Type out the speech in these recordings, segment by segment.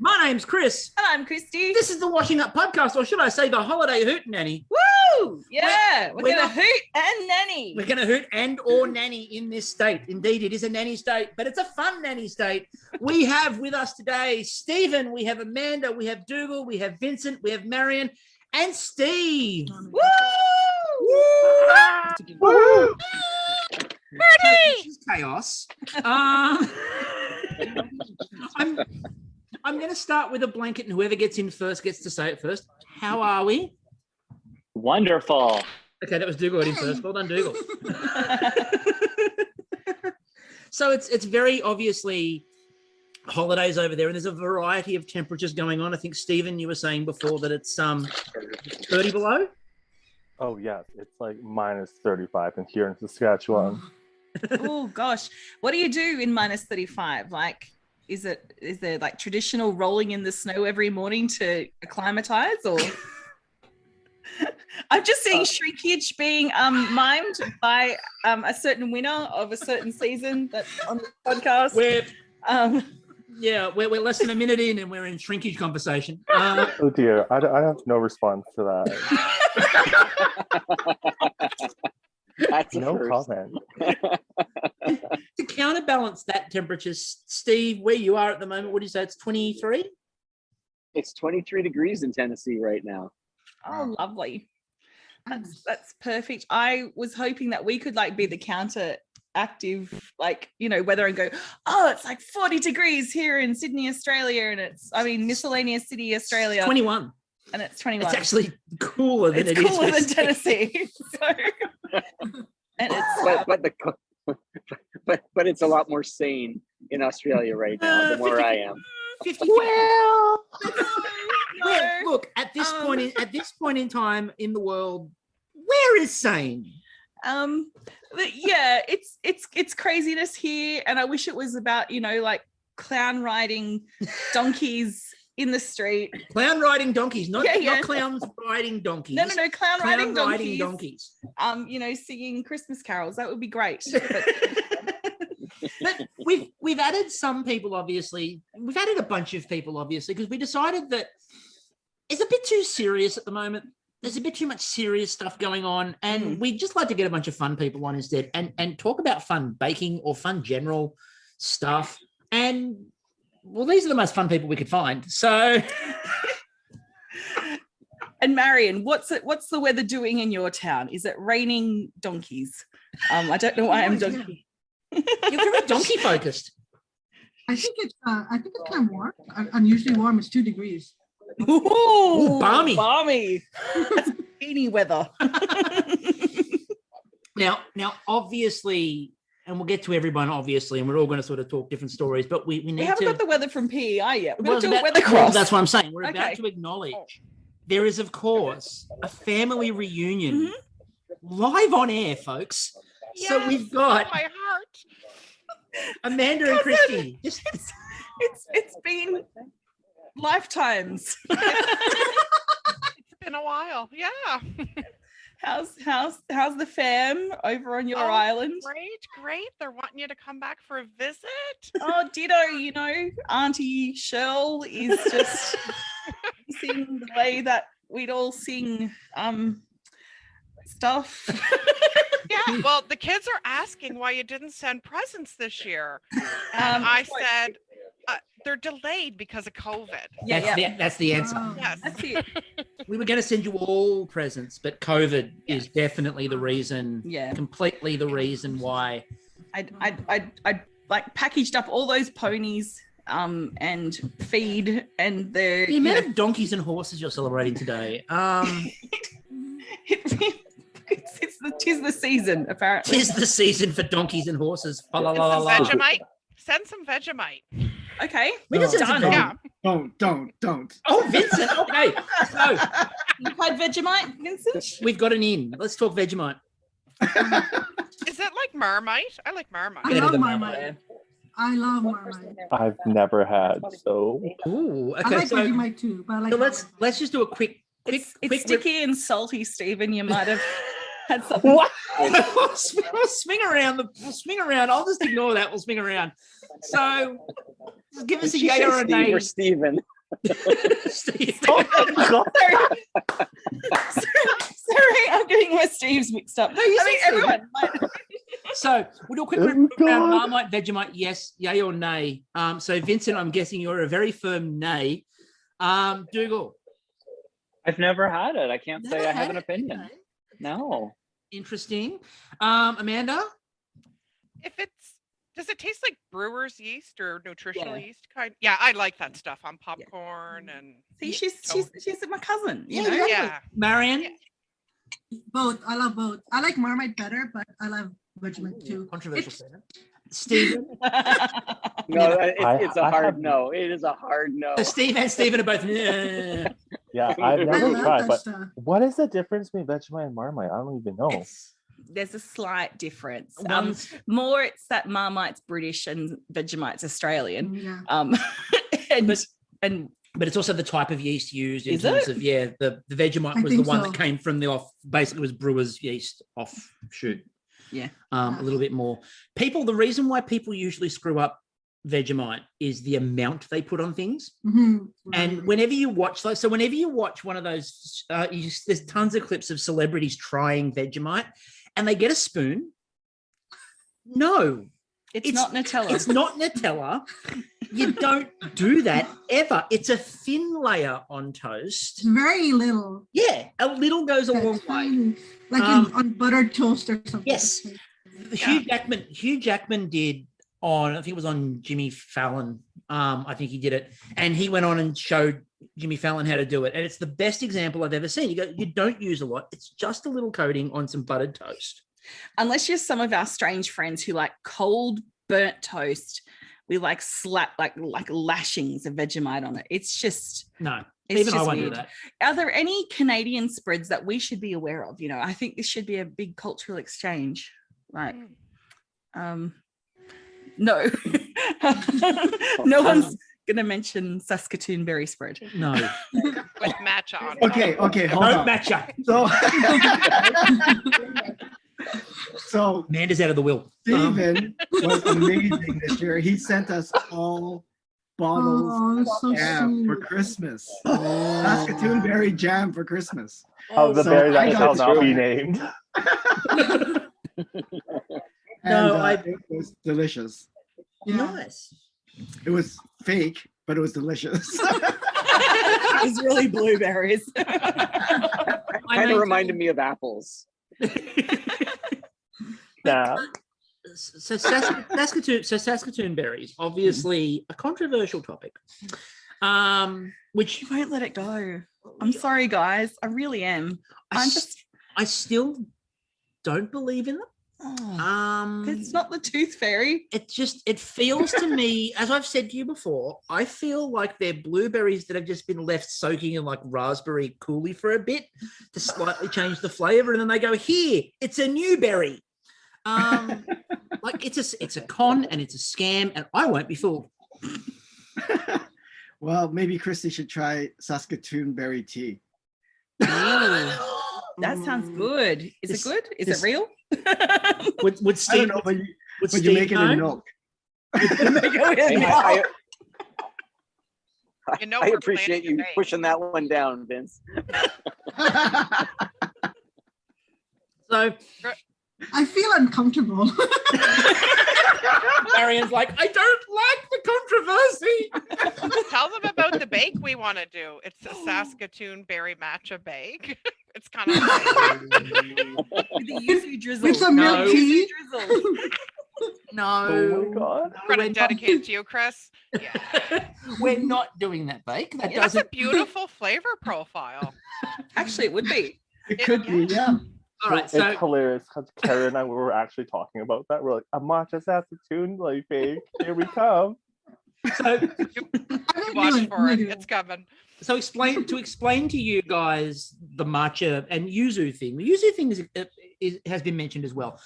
My name's Chris. And I'm Kristie. This is the Washing Up Podcast, or should I say the Holiday Hootenanny. Woo! Yeah, we're going to hoot and nanny. We're going to hoot and or nanny in this state. Indeed, it is a nanny state, but it's a fun nanny state. We have with us today Stephen, we have Amanda, we have Dougal, we have Vincent, we have Marian, and Steve. Woo! Woo! Party! This is chaos. I'm going to start with a blanket, and whoever gets in first gets to say it first. How are we? Wonderful. Okay, that was Dougal in first. Well done, Dougal. So it's very obviously holidays over there, and there's a variety of temperatures going on. I think, Stephen, you were saying before that it's 30 below? Oh, yes. It's like minus 35 in here in Saskatchewan. Oh, gosh. What do you do in minus 35? Like, is there like traditional rolling in the snow every morning to acclimatize, or? I'm just seeing shrinkage being mimed by a certain winner of a certain season that's on the podcast. We're less than a minute in and we're in shrinkage conversation. Oh dear, I have no response to that. That's no comment. To counterbalance that temperature, Steve, where you are at the moment, what do you say? It's 23? It's 23 degrees in Tennessee right now. Oh, lovely. That's perfect. I was hoping that we could like be the counter active, like, weather and go, oh, it's like 40 degrees here in Sydney, Australia, and it's, miscellaneous city, Australia. 21. And it's 21. It's actually cooler than it's it cooler is than Tennessee. And it's but it's a lot more sane in Australia right now than where I am. 50. Well, Look, at this point in time in the world, where is sane? But yeah, it's craziness here, and I wish it was about like clown riding donkeys in the street. Clown riding donkeys, not clowns riding donkeys. No, clown riding donkeys. Singing Christmas carols. That would be great. But we've added some people, obviously. We've added a bunch of people, obviously, because we decided that it's a bit too serious at the moment. There's a bit too much serious stuff going on, and we'd just like to get a bunch of fun people on instead and talk about fun baking or fun general stuff. And well, these are the most fun people we could find. So, and Marian, what's the weather doing in your town? Is it raining donkeys? I don't know why I'm donkey. You're very donkey focused. I think it's kind of warm. Unusually warm. It's 2 degrees. Ooh, balmy. That's beanie weather. Now, obviously, and we'll get to everyone, obviously, and we're all going to sort of talk different stories, but we need to... We haven't got the weather from PEI yet. We're going to do a weather weather cross. Well, that's what I'm saying. We're about to acknowledge there is, of course, a family reunion live on air, folks. Yes. So we've got my heart. Amanda and Kristie. It's been lifetimes. It's been a while. Yeah. How's the fam over on your island? Great. They're wanting you to come back for a visit. Oh, ditto. Auntie Shirl is just sing the way that we'd all sing stuff. Yeah, well, the kids are asking why you didn't send presents this year. And I said, they're delayed because of COVID. That's the answer. Oh. Yes. That's it. We were going to send you all presents, but COVID is definitely the reason, completely the reason why. I like packaged up all those ponies and feed and the amount of donkeys and horses you're celebrating today. Tis the season, apparently. Tis the season for donkeys and horses. Vegemite. Send some Vegemite. Okay. We just done. Yeah. Don't. Oh, Vincent. Okay. So you've had Vegemite, Vincent? we've got an in. Let's talk Vegemite. Is it like Marmite? I like Marmite. I love Marmite. I've never had, so. Ooh, okay. I like Vegemite too, but I like. So let's just do a quick. It's sticky and salty, Stephen. You might have had something. What? we'll swing around. I'll just ignore that. We'll swing around. So, just give us a yay or a nay. Or Stephen. Steve. Sorry, I'm getting my Steves mixed up. No, you I mean, said Steve. everyone. So we'll do a quick Oh, round God. Marmite, Vegemite, yes, yay or nay. So Vincent, I'm guessing you're a very firm nay. Dougal. I've never had it. I can't say Never I have had an it? opinion. Okay. No. Interesting. Amanda? Does it taste like brewer's yeast or nutritional Yeah. yeast kind? Yeah, I like that stuff on popcorn and See, she's my cousin, you Yeah, know? exactly. yeah. Marian? Yeah. Both. I love both. I like Marmite better, but I love Vegemite too. Controversial It's- statement. Stephen? No, I- it's a I hard have- no. It is a hard no. So Steve and Stephen are both. Yeah, I've I never love tried, that but stuff. what is the difference between Vegemite and Marmite? I don't even know. There's a slight difference. One's More it's that Marmite's British and Vegemite's Australian. Yeah. And but it's also the type of yeast used in Is terms it? of the Vegemite I was the think one so. that came from the off, basically was brewer's yeast offshoot. Yeah. A little bit more. The reason why people usually screw up Vegemite is the amount they put on things. Mhm. And Right. whenever you watch whenever you watch one of those, there's tons of clips of celebrities trying Vegemite and they get a spoon. No, it's not Nutella. it's not Nutella. You don't do that ever. It's a thin layer on toast. It's very little. Yeah, a little goes a long way. Tiny. Like on buttered toast or something. Yes. Hugh Jackman did on, I think it was on Jimmy Fallon. I think he did it, and he went on and showed Jimmy Fallon how to do it. And it's the best example I've ever seen. You don't use a lot. It's just a little coating on some buttered toast. Unless you're some of our strange friends who like cold burnt toast with like slap like lashings of Vegemite on it. It's just No, it's even I just won't weird. do that. Are there any Canadian spreads that we should be aware of? You know, I think this should be a big cultural exchange. Like, no, no one's gonna mention Saskatoon berry spread. No, With matcha on. Okay, hold no on. matcha. So Amanda's out of the will. Stephen was amazing this year. He sent us all bottles Oh, that's so of jam for sweet. Christmas. Saskatoon berry jam for Christmas. Of the So berry I that got shall not be through. named. And No, it was delicious. Yeah. Nice. It was fake, but it was delicious. It's really blueberries. Kind of reminded me of apples. Yeah. So Saskatoon berries, obviously a controversial topic. Which You won't let it go. I'm sorry, guys. I really am. I still don't believe in them. It's not the tooth fairy. It feels to me, as I've said to you before, I feel like they're blueberries that have just been left soaking in like raspberry coulis for a bit to slightly change the flavor, and then they go, here, it's a new berry. Like it's a con and it's a scam, and I won't be fooled. Well, maybe Kristie should try Saskatoon berry tea. That sounds good. Is it good? Is it real? Would I don't Steve? know, but Would you make it know? in milk. I You know I we're appreciate planning a you bake. pushing that one down, Vince. So I feel uncomfortable. Marian's like, I don't like the controversy. Tell them about the bake we want to do. It's a Saskatoon berry matcha bake. It's kind of With the yuzu drizzle. With some milk No. tea. Drizzle. No. Oh my god. credit dedicated to you, Chris. Yeah. We're not doing that bake. That That's a doesn't. beautiful flavor profile. Actually, it would be. It could be, yeah. All right. It's So hilarious because Karen and I were actually talking about that. We're like, a matcha Saskatoon like fake. Here we come. You watch for it. It's coming. So explain to you guys the matcha and yuzu thing. The yuzu thing has been mentioned as well.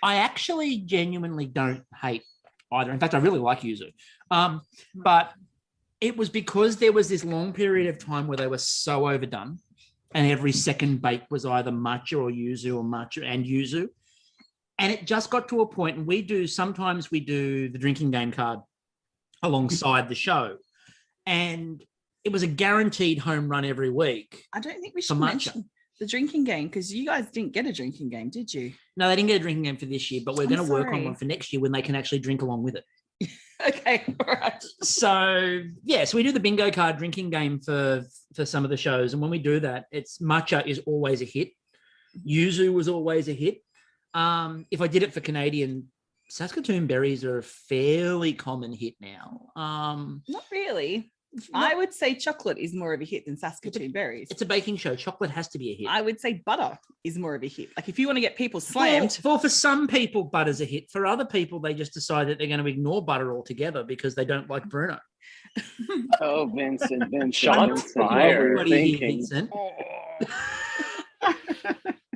I actually genuinely don't hate either. In fact, I really like yuzu. But it was because there was this long period of time where they were so overdone, and every second bake was either matcha or matcha and yuzu. And it just got to a point, and sometimes we do the drinking game card alongside the show. And it was a guaranteed home run every week. I don't think we For should matcha. mention the drinking game because you guys didn't get a drinking game, did you? No, they didn't get a drinking game for this year, but we're I'm going to work on sorry. one for next year when they can actually drink along with it. Okay, all right. So we do the bingo card drinking game for some of the shows, and when we do that, it's matcha is always a hit. Yuzu was always a hit. If I did it for Canadian, Saskatoon berries are a fairly common hit now. Not really. I would say chocolate is more of a hit than Saskatoon berries. It's a baking show. Chocolate has to be a hit. I would say butter is more of a hit. Like if you want to get people slammed. For some people, butter's a hit. For other people, they just decide that they're going to ignore butter altogether because they don't like Bruno. Oh, Vincent, Shots fired. What do you Thinking. Vincent?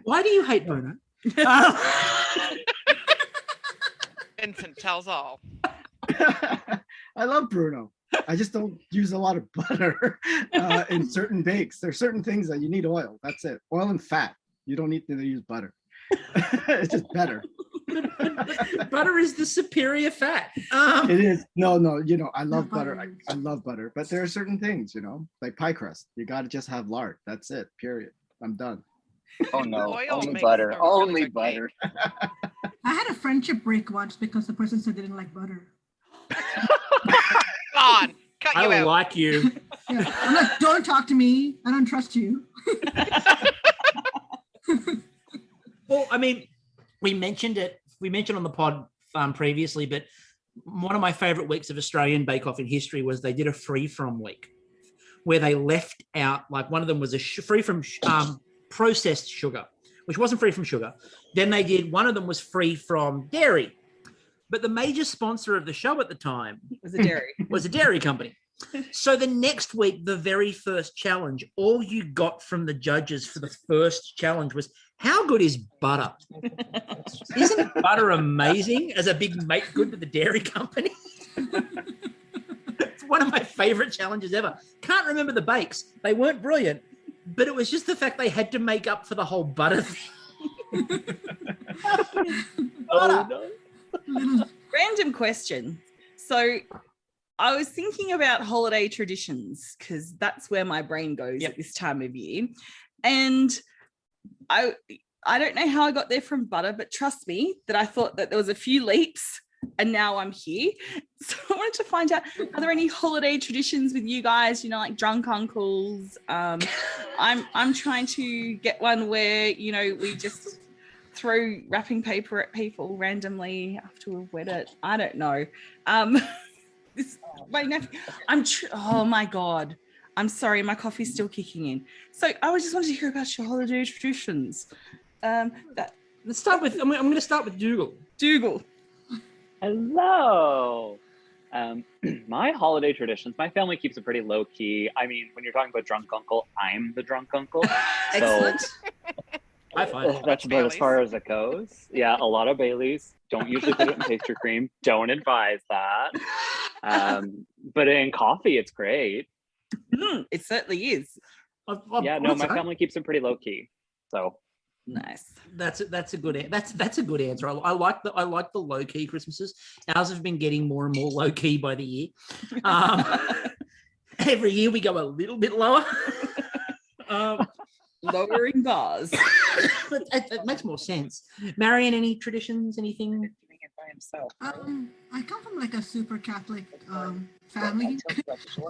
Why do you hate Bruno? Vincent tells all. I love Bruno. I just don't use a lot of butter in certain bakes. There's certain things that you need oil. That's it. Oil and fat. You don't need to use butter. It's just better. Butter is the superior fat. It is. No. You know, I love butter. I love butter. But there are certain things, you know, like pie crust. You got to just have lard. That's it. Period. I'm done. Oh no, Oil only makes butter. a really Only good butter. I had a friendship break once because the person said they didn't like butter. Gone. Cut you I out. like you. Yeah. I'm like, don't talk to me. I don't trust you. Well, I mean, we mentioned on the pod previously, but one of my favorite weeks of Australian Bake Off in history was they did a free from week where they left out, like one of them was a free from processed sugar, which wasn't free from sugar. Then they did, one of them was free from dairy. But the major sponsor of the show at the time was a dairy. was a dairy company. So the next week, the very first challenge, all you got from the judges for the first challenge was, how good is butter? Isn't butter amazing as a big make good to the dairy company? It's one of my favorite challenges ever. Can't remember the bakes. They weren't brilliant, but it was just the fact they had to make up for the whole butter thing. Oh, no. Random question. So I was thinking about holiday traditions because that's where my brain goes at this time of year. And I don't know how I got there from butter, but trust me that I thought that there was a few leaps and now I'm here. So I wanted to find out, are there any holiday traditions with you guys, you know, like drunk uncles? I'm trying to get one where, you know, we just throw wrapping paper at people randomly after we've wet it. I don't know. My nephew, oh my God. I'm sorry, my coffee's still kicking in. So I just wanted to hear about your holiday traditions. Let's start with, I'm going to start with Dougal. Dougal. Hello. My holiday traditions, my family keeps it pretty low key. I mean, when you're talking about drunk uncle, I'm the drunk uncle. Excellent. High five. That's about as far as it goes. Yeah, a lot of Baileys. Don't usually put it in pastry cream. Don't advise that. But in coffee, it's great. It certainly is. My family keeps it pretty low key. So nice. That's a good that's a good answer. I like the low key Christmases. Ours have been getting more and more low key by the year. Every year we go a little bit lower. Lowering bars. But it makes more sense. Marian, any traditions? Anything? I come from like a super Catholic family.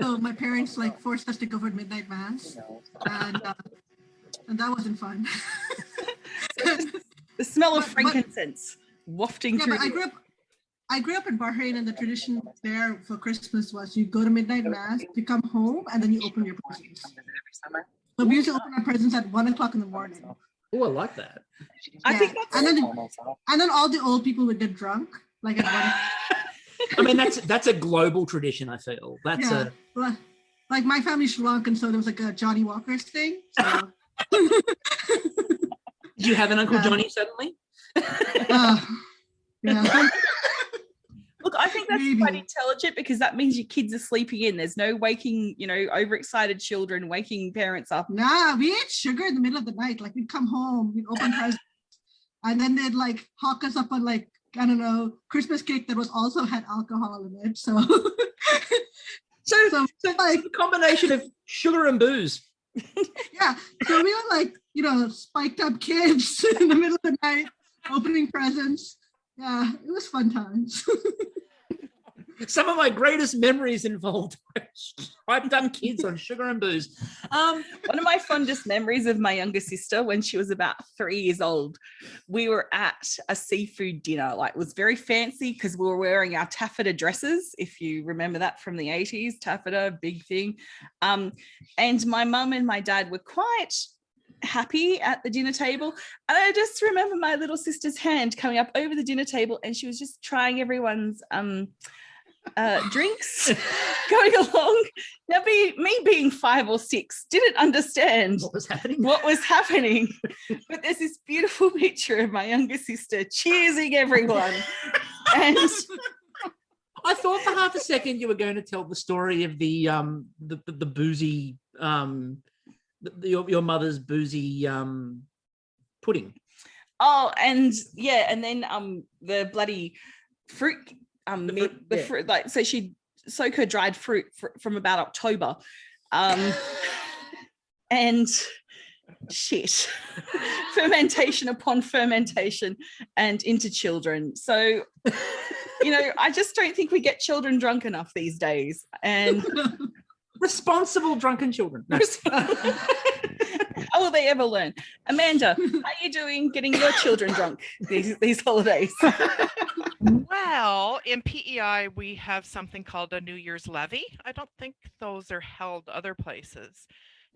So my parents like forced us to go for midnight mass, and that wasn't fun. The smell of frankincense wafting through. But I grew up in Bahrain, and the tradition there for Christmas was you go to midnight mass, you come home, and then you open your presents. So we used to open our presents at 1:00 in the morning. Oh, I like that. I think that's and then all the old people would get drunk, like at 1. I mean, that's a global tradition. I feel that's like my family's Sri Lankan, so there was like a Johnny Walker's thing. So. Did you have an Uncle Johnny suddenly? Yeah. Look, I think that's quite intelligent because that means your kids are sleeping in. There's no waking, overexcited children waking parents up. Nah, we ate sugar in the middle of the night. Like we'd come home, we'd open presents, and then they'd like hawk us up on like, I don't know, Christmas cake that was also had alcohol in it. So So like, a combination of sugar and booze. yeah. So we were like, spiked up kids in the middle of the night, opening presents. Yeah, it was fun times. Some of my greatest memories involved hyped up kids on sugar and booze. One of my fondest memories of my younger sister when she was about 3 years old, we were at a seafood dinner. Like, it was very fancy because we were wearing our taffeta dresses, if you remember that from the 80s. Taffeta, big thing. And my mum and my dad were quite happy at the dinner table, and I just remember my little sister's hand coming up over the dinner table, and she was just trying everyone's drinks going along. Now, me being 5 or 6 didn't understand What was happening? But there's this beautiful picture of my younger sister cheersing everyone. And I thought for half a second you were going to tell the story of the boozy your mother's boozy pudding. Oh, and yeah, and then the bloody fruit, fruit, like, so she'd soak her dried fruit from about October, and shit, fermentation upon fermentation and into children. So, I just don't think we get children drunk enough these days, and responsible drunken children. No. How will they ever learn? Amanda, how are you doing getting your children drunk these holidays? Well, in PEI, we have something called a New Year's Levy. I don't think those are held other places.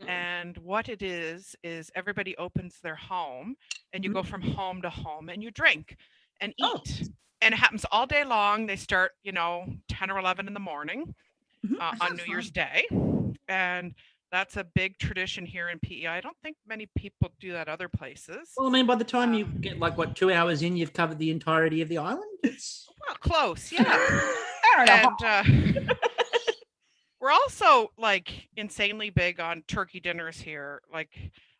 And what it is everybody opens their home and you go from home to home and you drink and eat. Oh. And it happens all day long. They start, 10 or 11 in the morning on New Year's Day. And that's a big tradition here in PEI. I don't think many people do that other places. Well, I mean, by the time you get 2 hours in, you've covered the entirety of the island. Well, close, yeah. And we're also insanely big on turkey dinners here.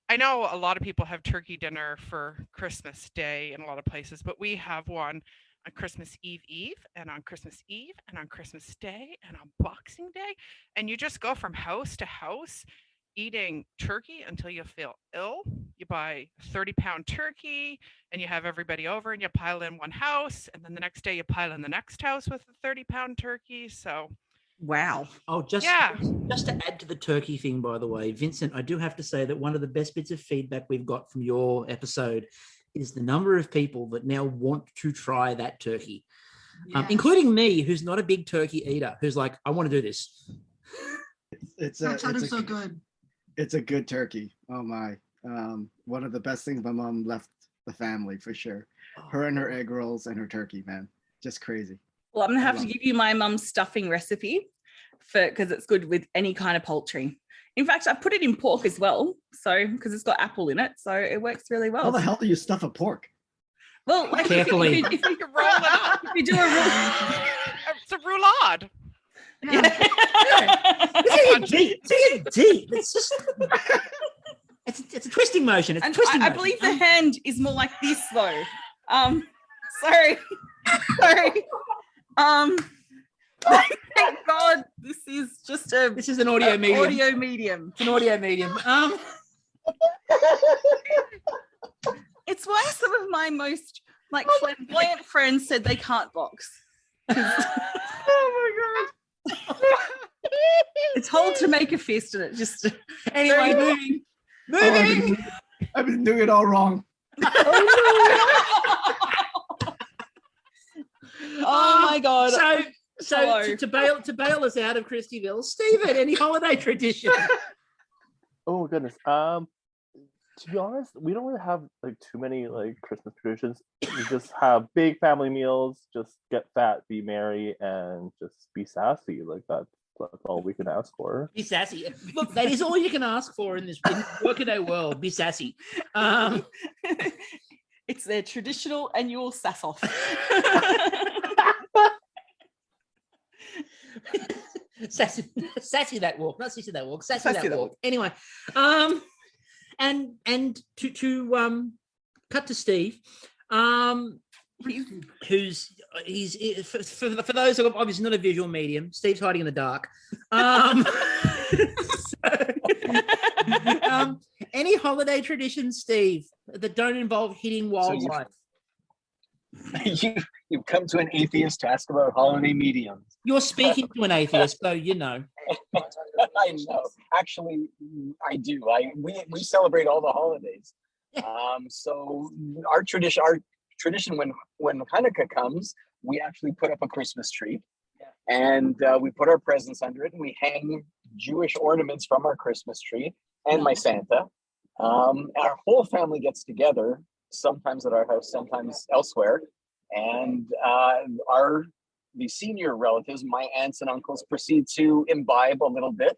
I know a lot of people have turkey dinner for Christmas Day in a lot of places, but we have one on Christmas Eve, and on Christmas Eve, and on Christmas Day, and on Boxing Day. And you just go from house to house eating turkey until you feel ill. You buy 30-pound turkey and you have everybody over and you pile in one house. And then the next day you pile in the next house with a 30-pound turkey. So wow. Oh, just to add to the turkey thing, by the way, Vincent, I do have to say that one of the best bits of feedback we've got from your episode is the number of people that now want to try that turkey, including me, who's not a big turkey eater, who's like, I want to do this. That sounded so good. It's a good turkey. Oh my. One of the best things my mom left the family, for sure. Her and her egg rolls and her turkey, man. Just crazy. Well, I'm going to have to give you my mum's stuffing recipe because it's good with any kind of poultry. In fact, I put it in pork as well, so because it's got apple in it, so it works really well. How the hell do you stuff a pork? Well, carefully. if you roll it up. If you do It's a roulade. It's deep. It's just it's a twisting motion. It's a twisting I motion. believe the hand is more like this though. Sorry. Thank God this is just this is an audio medium. Audio medium. It's an audio medium. It's why some of my most flamboyant friends said they can't box. Oh my God. It's hold to make a fist, and it just Anyway, moving. I've been doing it all wrong. Oh my God. So to bail us out of Christieville, Stephen, any holiday tradition? Oh goodness. To be honest, we don't really have too many Christmas traditions. We just have big family meals, just get fat, be merry, and just be sassy. That's all we can ask for. Be sassy. Look, that is all you can ask for in this workaday world. Be sassy. It's their traditional annual sass off. sassy that walk, not sissy that walk. Sassy that walk. Anyway, and to cut to Steve. he's for those who are obviously not a visual medium, Steve's hiding in the dark. Any holiday traditions, Steve, that don't involve hitting wildlife? You've come to an atheist to ask about holiday mediums. You're speaking to an atheist, so you know. I know. Actually, I do. We celebrate all the holidays. So our tradition when Hanukkah comes, we actually put up a Christmas tree, and we put our presents under it, and we hang Jewish ornaments from our Christmas tree and my Santa. Our whole family gets together, sometimes at our house, sometimes elsewhere, and the senior relatives, my aunts and uncles, proceed to imbibe a little bit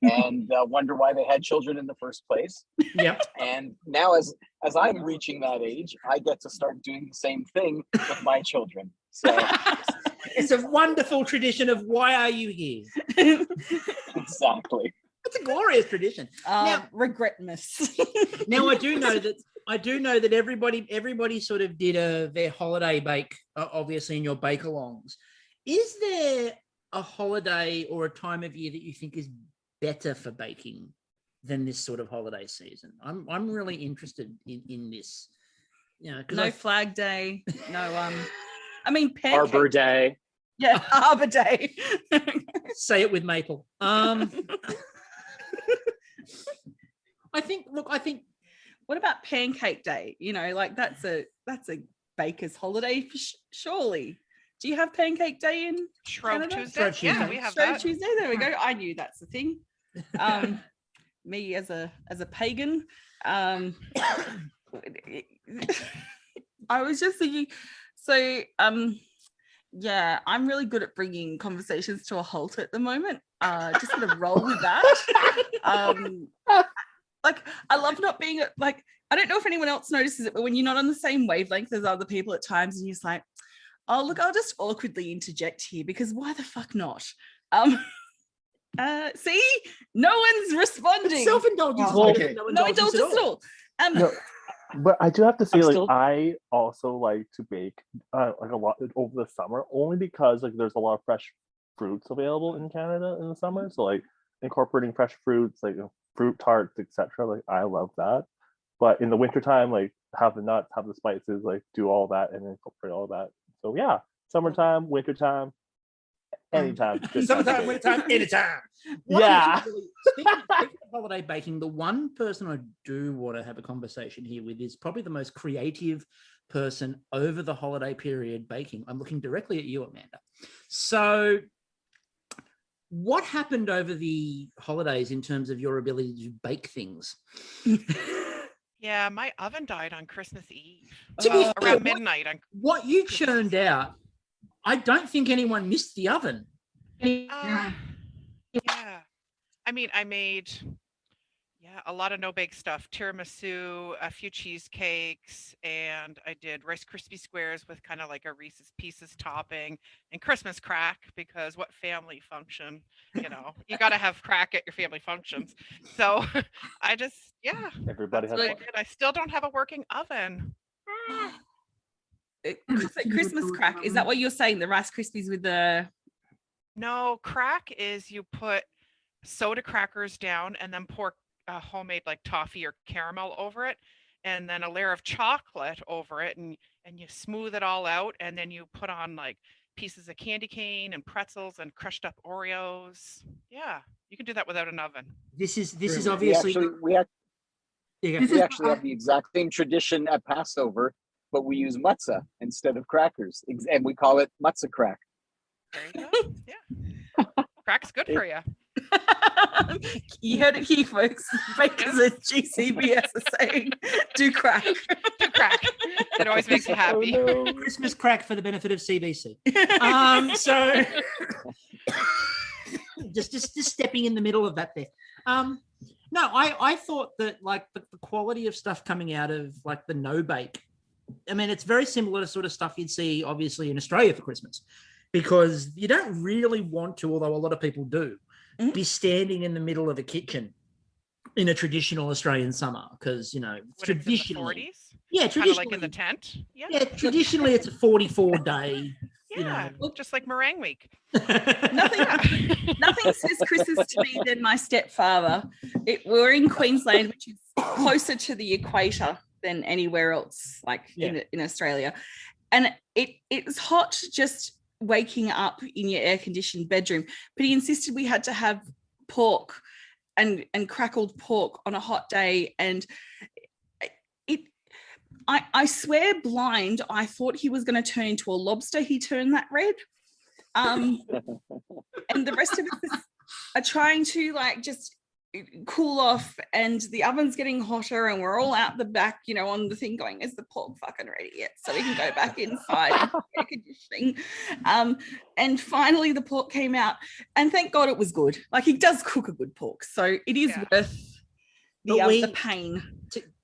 and wonder why they had children in the first place. Yep. And now, as I'm reaching that age, I get to start doing the same thing with my children. So it's a wonderful tradition of why are you here? Exactly. It's a glorious tradition. Now, regretmas. Now I do know that everybody sort of did their holiday bake, obviously in your bake-alongs. Is there a holiday or a time of year that you think is better for baking than this sort of holiday season? I'm really interested in this. You know, no Flag Day, no I mean pancake. Arbor Day. Yeah, Arbor Day. Say it with maple. I think. What about Pancake Day? You know, like that's a baker's holiday, surely. Do you have Pancake Day in Shrove Canada? Tuesday? Yeah, we have that. Tuesday. There we go. I knew that's the thing. Me as a pagan, I was just thinking. So, yeah, I'm really good at bringing conversations to a halt at the moment. Just sort of roll with that. Like, I love not being like, I don't know if anyone else notices it, but when you're not on the same wavelength as other people at times, and you're just like, oh, look, I'll just awkwardly interject here because why the fuck not? See, no one's responding. Self-indulgence. Okay. No indulgence at all. No, but I do have to say, I'm like, still- I also like to bake like a lot over the summer, only because like there's a lot of fresh fruits available in Canada in the summer. So like incorporating fresh fruits, like fruit tarts, etc. Like I love that. But in the wintertime, like have the nuts, have the spices, like do all that and incorporate all that. So yeah, summertime, wintertime, anytime. Summertime, wintertime, anytime. Yeah. Speaking of holiday baking, the one person I do want to have a conversation here with is probably the most creative person over the holiday period baking. I'm looking directly at you, Amanda. So what happened over the holidays in terms of your ability to bake things? Yeah, my oven died on Christmas Eve. To be fair, Around midnight. What you churned out, I don't think anyone missed the oven. Yeah. I mean, I made a lot of no-bake stuff, tiramisu, a few cheesecakes, and I did Rice Krispie squares with kind of like a Reese's Pieces topping and Christmas crack, because what family function, you got to have crack at your family functions. So I just, Everybody has that's what I one. did. I still don't have a working oven. Christmas crack, is that what you're saying? The Rice Krispies with the... No, crack is you put soda crackers down and then pour homemade like toffee or caramel over it, and then a layer of chocolate over it, and you smooth it all out, and then you put on like pieces of candy cane and pretzels and crushed up Oreos. Yeah, you can do that without an oven. This is We obviously actually have the exact same tradition at Passover, but we use matzah instead of crackers, and we call it matzah crack. There you go. Yeah, crack's good for you. You heard it here, folks. Bakers at GCBS are saying, do crack. Do crack. It always makes you happy. Oh, no. Christmas crack for the benefit of CBC. So just stepping in the middle of that there. No, I thought that like the quality of stuff coming out of like the no bake, I mean, it's very similar to sort of stuff you'd see obviously in Australia for Christmas, because you don't really want to, although a lot of people do, be standing in the middle of a kitchen in a traditional Australian summer, because traditionally Yeah, kind of like traditionally. in the tent. Yeah. Yeah, traditionally it's a 44-day. Yeah. Just like meringue week. Nothing says Christmas to me than my stepfather. We're in Queensland, which is closer to the equator than anywhere else, like in Australia. And it was hot just waking up in your air-conditioned bedroom. But he insisted we had to have pork and crackled pork on a hot day. And I swear blind, I thought he was going to turn into a lobster. He turned that red. And the rest of us are trying to like just cool off, and the oven's getting hotter, and we're all out the back, on the thing going, is the pork fucking ready yet? So we can go back inside and air conditioning. And finally the pork came out, and thank God it was good. Like, he does cook a good pork, so it is worth the pain.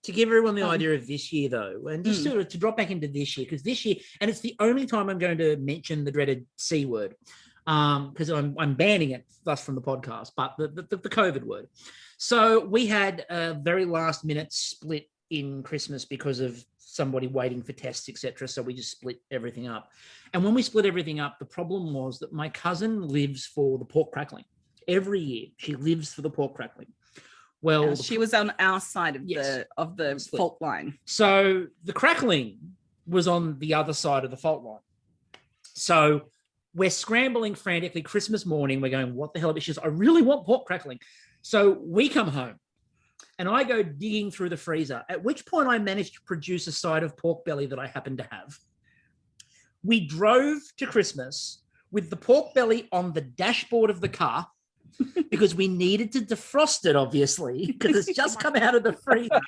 To give everyone the idea of this year, though, and just to drop back into this year, because this year, and it's the only time I'm going to mention the dreaded C word, because I'm banning it thus from the podcast, but the COVID word. So we had a very last minute split in Christmas because of somebody waiting for tests, etc. So we just split everything up. And when we split everything up, the problem was that my cousin lives for the pork crackling. Every year, she lives for the pork crackling. Well, she was on our side of the fault line. So the crackling was on the other side of the fault line. So we're scrambling frantically Christmas morning. We're going, what the hell? She goes, I really want pork crackling. So we come home and I go digging through the freezer, at which point I managed to produce a side of pork belly that I happened to have. We drove to Christmas with the pork belly on the dashboard of the car, because we needed to defrost it, obviously, because it's just come out of the freezer.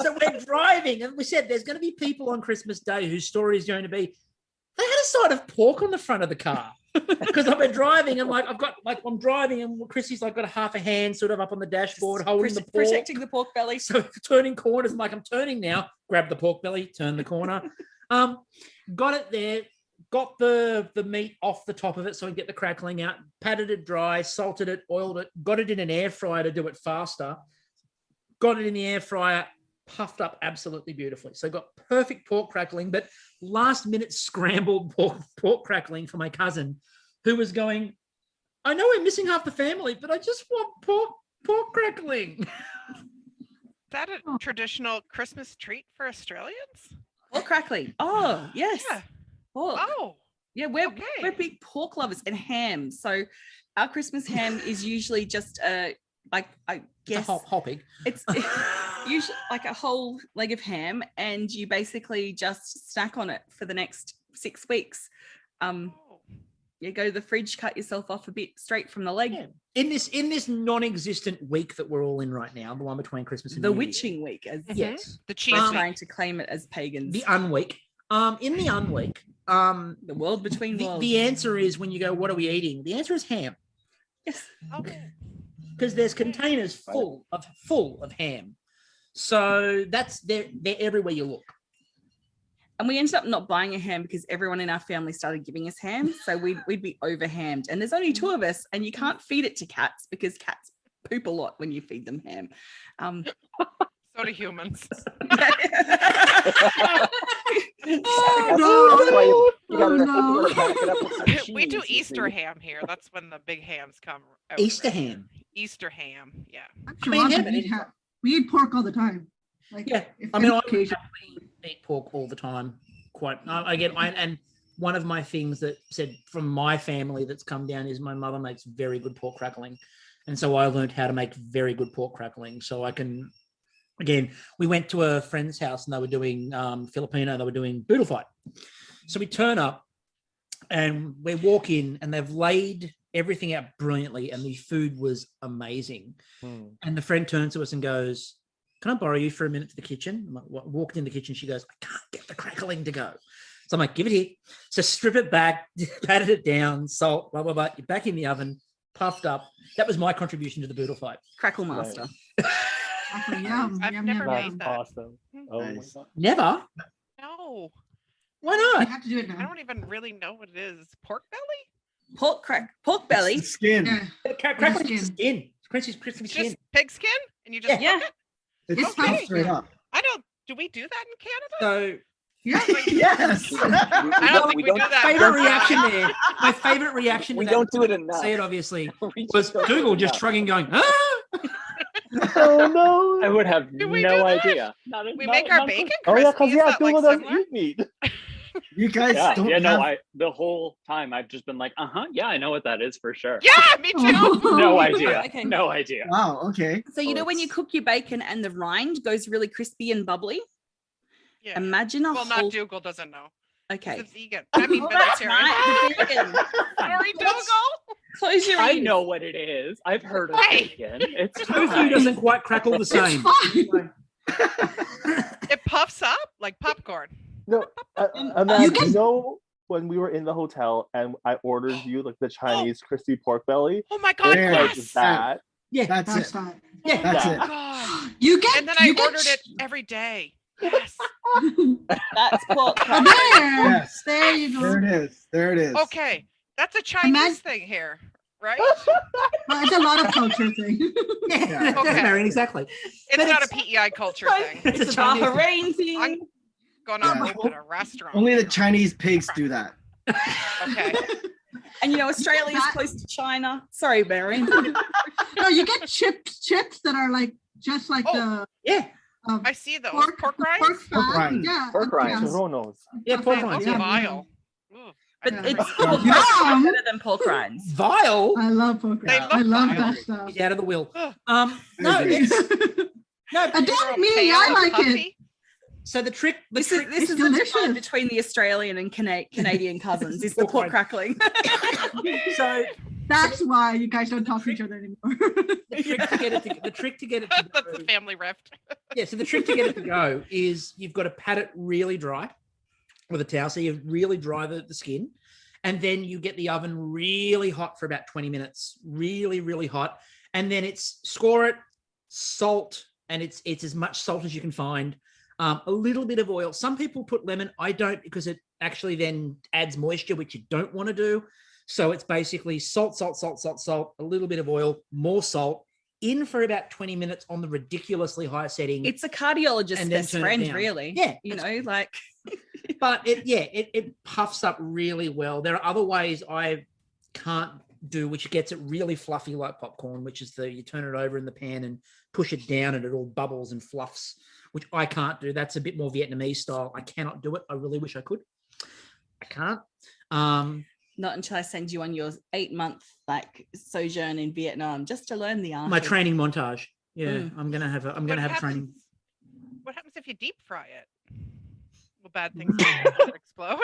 So we're driving, and we said there's going to be people on Christmas Day whose story is going to be, they had a side of pork on the front of the car. Because I've been driving, and I'm driving, and Kristie's like got a half a hand sort of up on the dashboard, holding the pork, protecting the pork belly. So turning corners, I'm like, I'm turning now, grab the pork belly, turn the corner. Got it there. Got the meat off the top of it so I get the crackling out, patted it dry, salted it, oiled it, got it in an air fryer to do it faster, got it in the air fryer, puffed up absolutely beautifully. So got perfect pork crackling, but last minute scrambled pork crackling for my cousin, who was going, I know we're missing half the family, but I just want pork crackling. Is that a traditional Christmas treat for Australians? Pork crackling. Oh, yes. Yeah. Pork. Oh, yeah, we're big pork lovers, and ham. So our Christmas ham is usually just I guess a whole pig. It's usually like a whole leg of ham, and you basically just snack on it for the next 6 weeks. You go to the fridge, cut yourself off a bit straight from the leg. Yeah. In this non-existent week that we're all in right now, the one between Christmas and the New witching week, as yes, the cheese we're trying to claim it as pagans. The unweek. In the unweek, the world between worlds. The answer is, when you go, what are we eating? The answer is ham. Yes. Okay. Because there's containers full of ham. So they're everywhere you look. And we ended up not buying a ham because everyone in our family started giving us ham. So we'd be over hammed. And there's only 2 of us, and you can't feed it to cats because cats poop a lot when you feed them ham. So do humans. We do Easter ham here. That's when the big hams come out. Easter ham. Easter ham, yeah. We eat pork all the time. Like, yeah, I mean, I eat pork all the time. And one of my things that said from my family that's come down is my mother makes very good pork crackling, and so I learned how to make very good pork crackling. So I can. Again, we went to a friend's house, and they were doing Filipino. They were doing boodle fight. So we turn up, and we walk in, and they've laid everything out brilliantly, and the food was amazing. And the friend turns to us and goes, "Can I borrow you for a minute to the kitchen?" I'm like, walked in the kitchen. She goes, "I can't get the crackling to go." So I'm like, "Give it here." So strip it back, patted it down, salt, blah blah blah. You're back in the oven, puffed up. That was my contribution to the boodle fight. Crackle master. Yum, I've yum, never yum, made yum. that. Awesome. Oh my Nice. God. Never. No, Why You not? have to do it I now. don't even really know what it is. Pork belly? Pork belly. It's the skin. Yeah. Crackling skin. Crispy Just skin. pig skin? And you just Yeah. cook it? It's Okay. straight up. I don't Do we do that in Canada? So Yes. I don't think we do that. favorite reaction there. My favorite reaction. We to don't that, do it enough. say it obviously. We Was don't do it Dougal just enough. shrugging, going, ah! Oh no. I would have Do we no do that? idea. We make our bacon Oh crispy. yeah, because Is yeah, that, like, Dougal doesn't similar? eat meat. You guys don't Yeah, no, have. the whole time I've just been like, yeah, I know what that is for sure. Yeah, me too. No idea. Okay. No idea. Wow. Okay. So you Oh, know when you it's- cook your bacon and the rind goes really crispy and bubbly? Yeah. Imagine a Well, whole... not Dougal doesn't know. Okay. He's a vegan. I mean, Oh, that's vegetarian. right, the vegan. Sorry, Dougal. Close your I ears. know what it is. I've heard of Hey. bacon. It's Tofu fine. doesn't quite crackle the same. fine. It puffs up like popcorn. No, You Amanda, guys- you know when we were in the hotel and I ordered you like the Chinese crispy pork belly, Oh my god, There like it yes. is. that. Yeah, That's That's it. that. yeah. That's Oh it. my god. You get. And then I you get ordered it every day. Yes. That's pork. Oh, there. Yes. There you There go. it is. There it is. Okay. That's a Chinese Imagine- thing here, right? Well, it's a lot of culture thing. Yeah, Okay. Marian, exactly. It's But not a it's- PEI culture thing. It's It's a a Chinese thing. Bahrain thing. I'm gonna Yeah. open a restaurant. Only the Chinese pigs do that. Okay. And you know, Australia's that- close to China. Sorry, Barry. No, you get chips that are like just like Oh. Yeah, I see those. pork Pork rinds? Pork fat. rinds. Yeah. Pork rinds. yeah. Churros. yeah, pork They look rinds. Yeah. vile. Ooh, But Yeah. it's Yeah. pork Yum. rinds better than pork rinds. Vile. I love pork They rinds. look I love vile. that stuff. He's out of the will. Ugh. No, Agree. it's no. I They're don't all mean pale I and like it. puffy. So the trick. This is It's the divide delicious. between the Australian and Canadian cousins. Is the Pork pork rind. crackling. So That's why you guys don't talk to each other anymore. the trick to get it to, the trick to get it to That's go, a family rift. yeah. So the trick to get it to go is you've got to pat it really dry with a towel. So you really dry the skin, and then you get the oven really hot for about 20 minutes, really, really hot, and then it's score it, salt, and it's as much salt as you can find. A little bit of oil. Some people put lemon. I don't, because it actually then adds moisture, which you don't want to do. So it's basically salt, salt, salt, salt, salt, a little bit of oil, more salt, in for about 20 minutes on the ridiculously high setting. It's a cardiologist's And then best turn it friend, down. really. Yeah, You it's- know, like but it puffs up really well. There are other ways I can't do, which gets it really fluffy like popcorn, which is you turn it over in the pan and push it down and it all bubbles and fluffs, which I can't do. That's a bit more Vietnamese style. I cannot do it. I really wish I could. I can't. not until I send you on your 8-month like sojourn in Vietnam just to learn the art. My of- training montage. Yeah, Mm. I'm gonna have What a training. What happens if you deep fry it? Will bad things explode?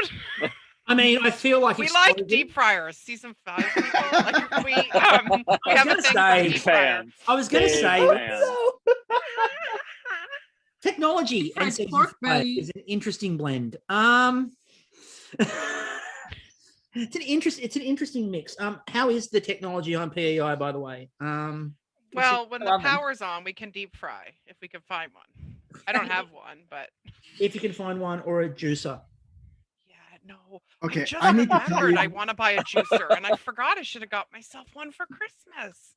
I mean, I feel like We it's like frozen. deep fryers. Season 5 people. Like we have gonna a thing say- for Big deep fryer. fans. I was gonna Big say fans. technology and Fried season pork 5 belly. is an interesting blend. It's an interesting mix. How is the technology on PEI, by the way? Well, when the oven. power's on, we can deep fry if we can find one. I don't have one, but if you can find one or a juicer. yeah, no. Okay, I just I need to tell remembered you. I want to buy a juicer, and I forgot I should have got myself one for Christmas.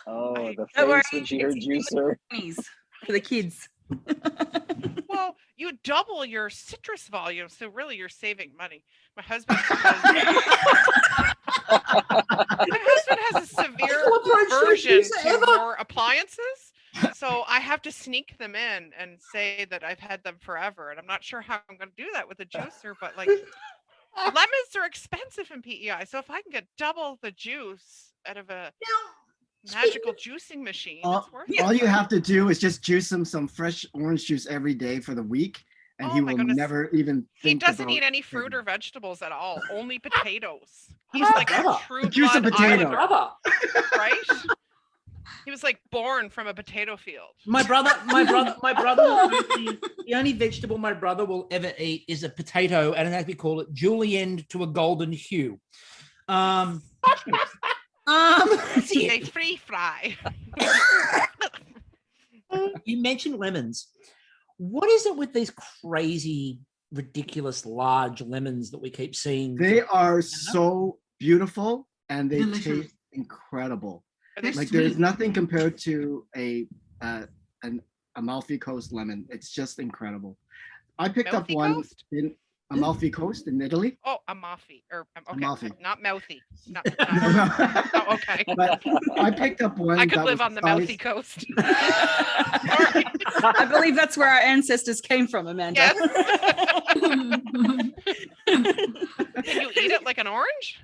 Oh, I- the Don't worry, face when she heard it's juicer. Pennies for the kids. Well, you double your citrus volume, so really you're saving money. My husband has, my husband has a severe aversion to more appliances, so I have to sneak them in and say that I've had them forever, and I'm not sure how I'm going to do that with a juicer. But like, lemons are expensive in PEI, so if I can get double the juice out of a magical juicing machine, All, it's worth it. all you have to do is just juice him some fresh orange juice every day for the week, and Oh he my will goodness. never even He think doesn't about eat any fruit taking- or vegetables at all, only potatoes. He's Oh, like a brother. true Juice a blood potato. Islander, right? He was like born from a potato field. My brother will the only vegetable my brother will ever eat is a potato, and as we call it, julienned to a golden hue. That's They it. free fry. You mentioned lemons. What is it with these crazy, ridiculous, large lemons that we keep seeing? They are so beautiful and they Delicious. taste incredible. Are they They're Like sweet. there's nothing compared to an Amalfi Coast lemon. It's just incredible. I picked up Amalfi one Coast? in Amalfi Coast in Italy. Oh, Amalfi, or okay, Amalfi. not mouthy. No, No. oh, okay. But I picked up one. I could that live was on the size- mouthy coast. Sorry. I believe that's where our ancestors came from, Amanda. Yes. Can you eat it like an orange?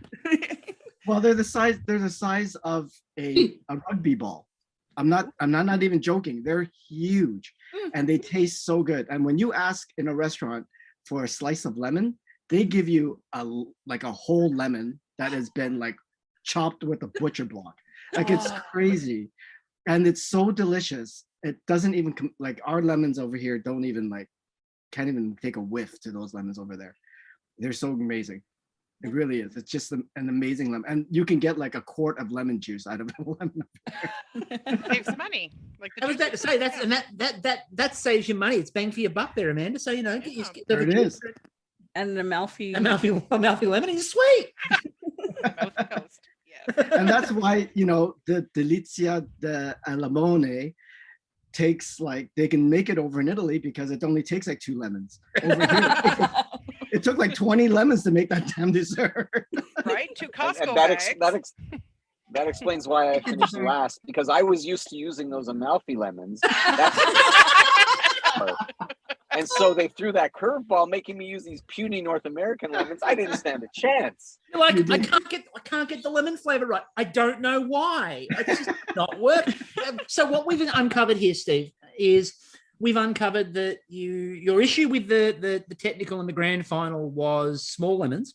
Well, they're the size. They're the size of a rugby ball. I'm not even joking. They're huge, and they taste so good. And when you ask in a restaurant for a slice of lemon, they give you a whole lemon that has been like chopped with a butcher block. Like it's crazy, and it's so delicious. It doesn't even like our lemons over here don't even can't even take a whiff to those lemons over there. They're so amazing. It really is. It's just an amazing lemon, and you can get like a quart of lemon juice out of a lemon. Saves money. Like the I was about to say that saves you money. It's bang for your buck there, Amanda. So get There it is. And an Amalfi. Amalfi lemon is sweet. Mouthy coast. Yes. And that's why the Delizia de Limone takes they can make it over in Italy because it only takes like 2 lemons. Over here, it took like 20 lemons to make that damn dessert. Right? 2 Costco And bags. that explains why I finished last, because I was used to using those Amalfi lemons. And so they threw that curveball, making me use these puny North American lemons. I didn't stand a chance. You're like, I can't get the lemon flavor right. I don't know why. It's just not working. So what we've uncovered here, Steve, is we've uncovered that your issue with the technical and the grand final was small lemons,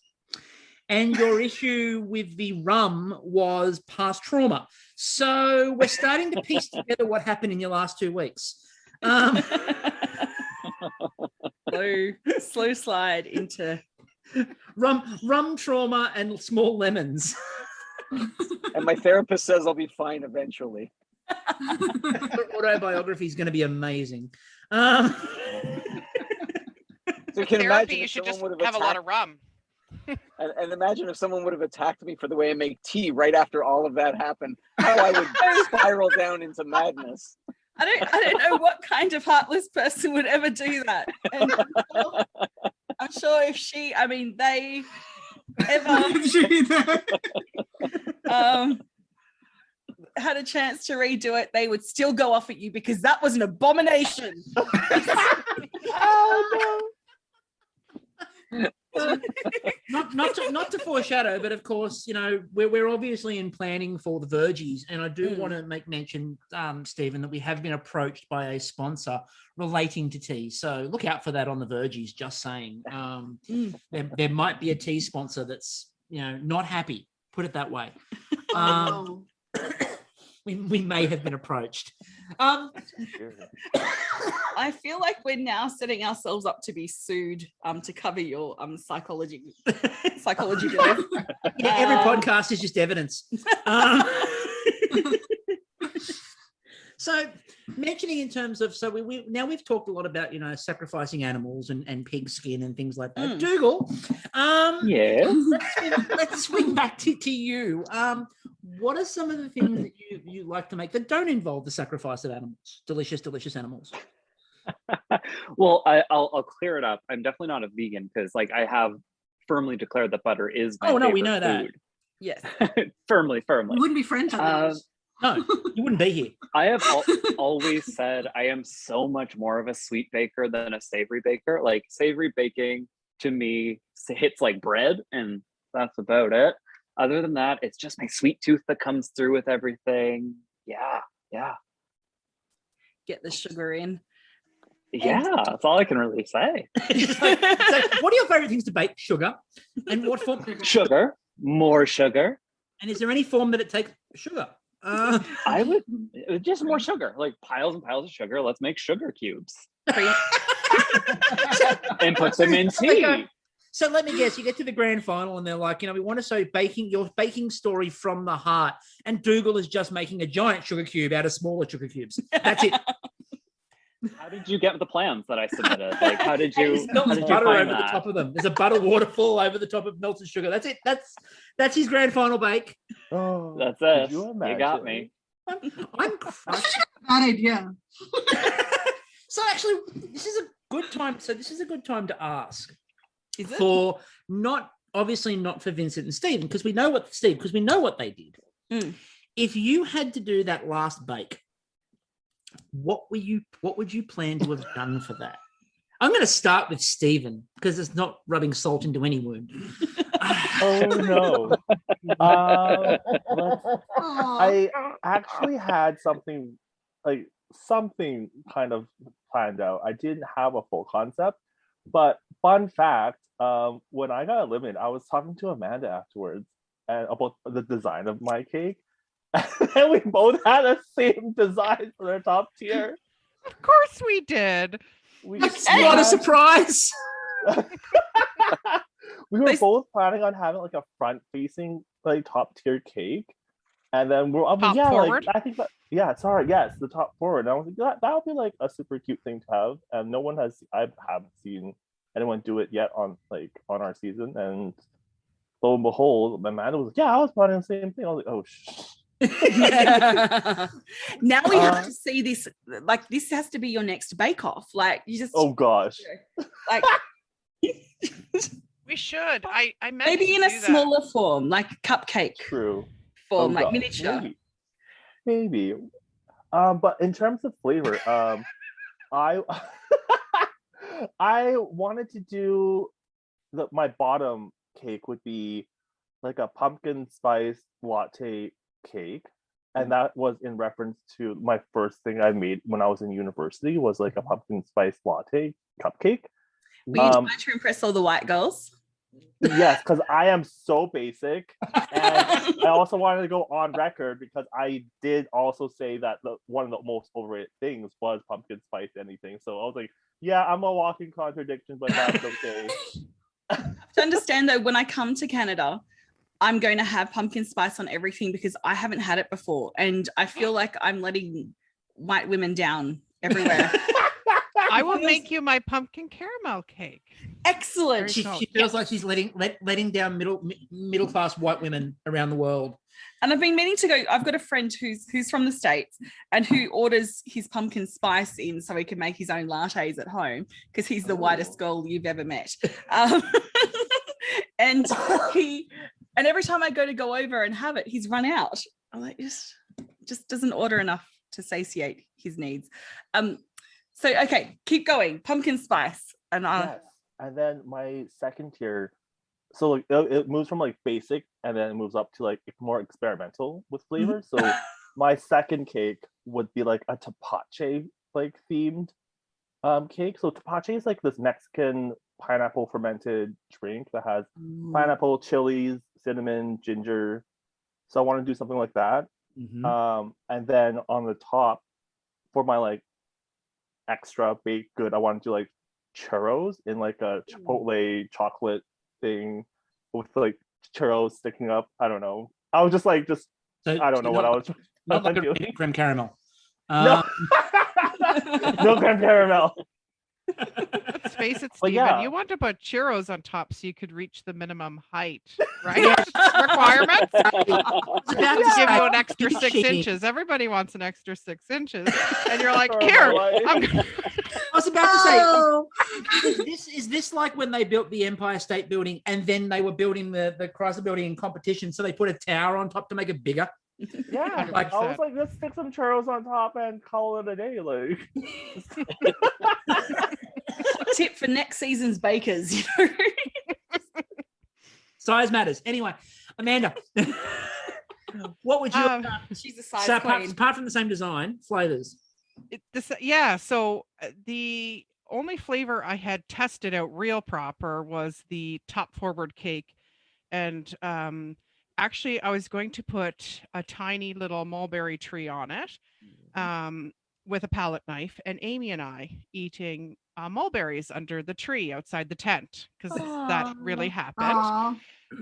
and your issue with the rum was past trauma. So we're starting to piece together what happened in your last 2 weeks. Slow slide into rum trauma and small lemons. And my therapist says I'll be fine eventually. Your autobiography is going to be amazing. So you can Therapy, imagine you if should someone just would have a lot of rum. and imagine if someone would have attacked me for the way I make tea right after all of that happened, how I would spiral down into madness. I don't know what kind of heartless person would ever do that. And I'm sure if they ever had a chance to redo it, they would still go off at you because that was an abomination. Oh no. Not to foreshadow, but of course, we're obviously in planning for the Vergies, and I do want to make mention, Stephen, that we have been approached by a sponsor relating to tea. So look out for that on the Vergies. Just saying, there might be a tea sponsor that's not happy. Put it that way. We may have been approached. I feel like we're now setting ourselves up to be sued to cover your psychology bill. Yeah, every podcast is just evidence. So mentioning in terms of, we've talked a lot about, sacrificing animals and pig skin and things like that. Dougal, let's swing back to you. What are some of the things that you like to make that don't involve the sacrifice of animals? Delicious animals. Well, I'll clear it up. I'm definitely not a vegan because I have firmly declared that butter is my we favorite know that. food. Yes. firmly. We wouldn't be friends otherwise. No, you wouldn't be here. I have always said I am so much more of a sweet baker than a savory baker. Like savory baking to me hits like bread, and that's about it. Other than that, it's just my sweet tooth that comes through with everything. Yeah. Get the sugar in. Yeah, that's all I can really say. So what are your favorite things to bake? Sugar. And what form? Sugar. More sugar. And is there any form that it takes sugar? I would just more sugar, like piles and piles of sugar. Let's make sugar cubes and put them in tea. So let me guess, you get to the grand final and they're like, we want to show your baking story from the heart. And Dougal is just making a giant sugar cube out of smaller sugar cubes. That's it. How did you get the plans that I submitted? Like, how did you butter find over the top of them? There's a butter waterfall over the top of melted sugar. That's it. That's his grand final bake. Oh, That's it. you You got me. I'm crushed. Bad idea. So actually, this is a good time. So this is a good time to ask Is it? for obviously not for Vincent and Stephen, because we know what they did. Mm. If you had to do that last bake, what would you plan to have done for that? I'm going to start with Stephen because it's not rubbing salt into any wound. Oh no. I actually had something kind of planned out. I didn't have a full concept, but fun fact, when I got eliminated, I was talking to Amanda afterwards and about the design of my cake. And we both had the same design for their top tier. Of course we did. It's not a surprise. We were both planning on having like a front-facing like top tier cake, and then we're Top forward? Like, I think the top forward. And I was like, that would be like a super cute thing to have, and no one has. I haven't seen anyone do it yet on our season, and lo and behold, Amanda was like, yeah, I was planning the same thing. I was like, oh Now we have to see this. Like, this has to be your next bake off. Like, you just. Oh gosh. Like. We should. I meant Maybe in a smaller form, like cupcake. True. Form, like miniature. Maybe. But in terms of flavor, I I wanted to do my bottom cake would be like a pumpkin spice latte cake, and that was in reference to my first thing I made when I was in university was like a pumpkin spice latte cupcake. Were you trying to impress all the white girls? Yes, because I am so basic, and I also wanted to go on record because I did also say that one of the most overrated things was pumpkin spice anything. So I was like, yeah, I'm a walking contradiction, but that's okay. To understand though, when I come to Canada, I'm going to have pumpkin spice on everything because I haven't had it before, and I feel like I'm letting white women down everywhere. I will make you my pumpkin caramel cake. Excellent. She feels like she's letting down middle class white women around the world. And I've been meaning to go. I've got a friend who's from the States and who orders his pumpkin spice in so he can make his own lattes at home because he's the whitest girl you've ever met. And every time I go over and have it, he's run out. I'm like, just doesn't order enough to satiate his needs. So okay, keep going. Pumpkin spice, and yes. And then my second tier, so like it moves from like basic, and then it moves up to like more experimental with flavor. So my second cake would be like a Tapache like themed cake. So Tapache is like this Mexican pineapple fermented drink that has pineapple, chilies, cinnamon, ginger. So I want to do something like that. And then on the top for my like extra baked good, I want to do like churros in like a chipotle chocolate thing with like churros sticking up. I don't know. I was just I don't know what I was. Not like a creme caramel. No, no creme caramel. Let's face it, Stephen, you want to put churros on top so you could reach the minimum height, right? Requirements? To give you an extra 6 inches. Everybody wants an extra 6 inches. And you're like, here. I was about to say, is this like when they built the Empire State Building and then they were building the Chrysler Building in competition, so they put a tower on top to make it bigger? Yeah, I was like, let's stick some churros on top and call it a day. Like, tip for next season's bakers. Size matters. Anyway, Amanda, what would you? She's a size queen. Apart from the same design, flavors. So the only flavor I had tested out real proper was the top forward cake, and actually, I was going to put a tiny little mulberry tree on it with a palette knife, and Amy and I eating mulberries under the tree outside the tent because that really happened. Aww.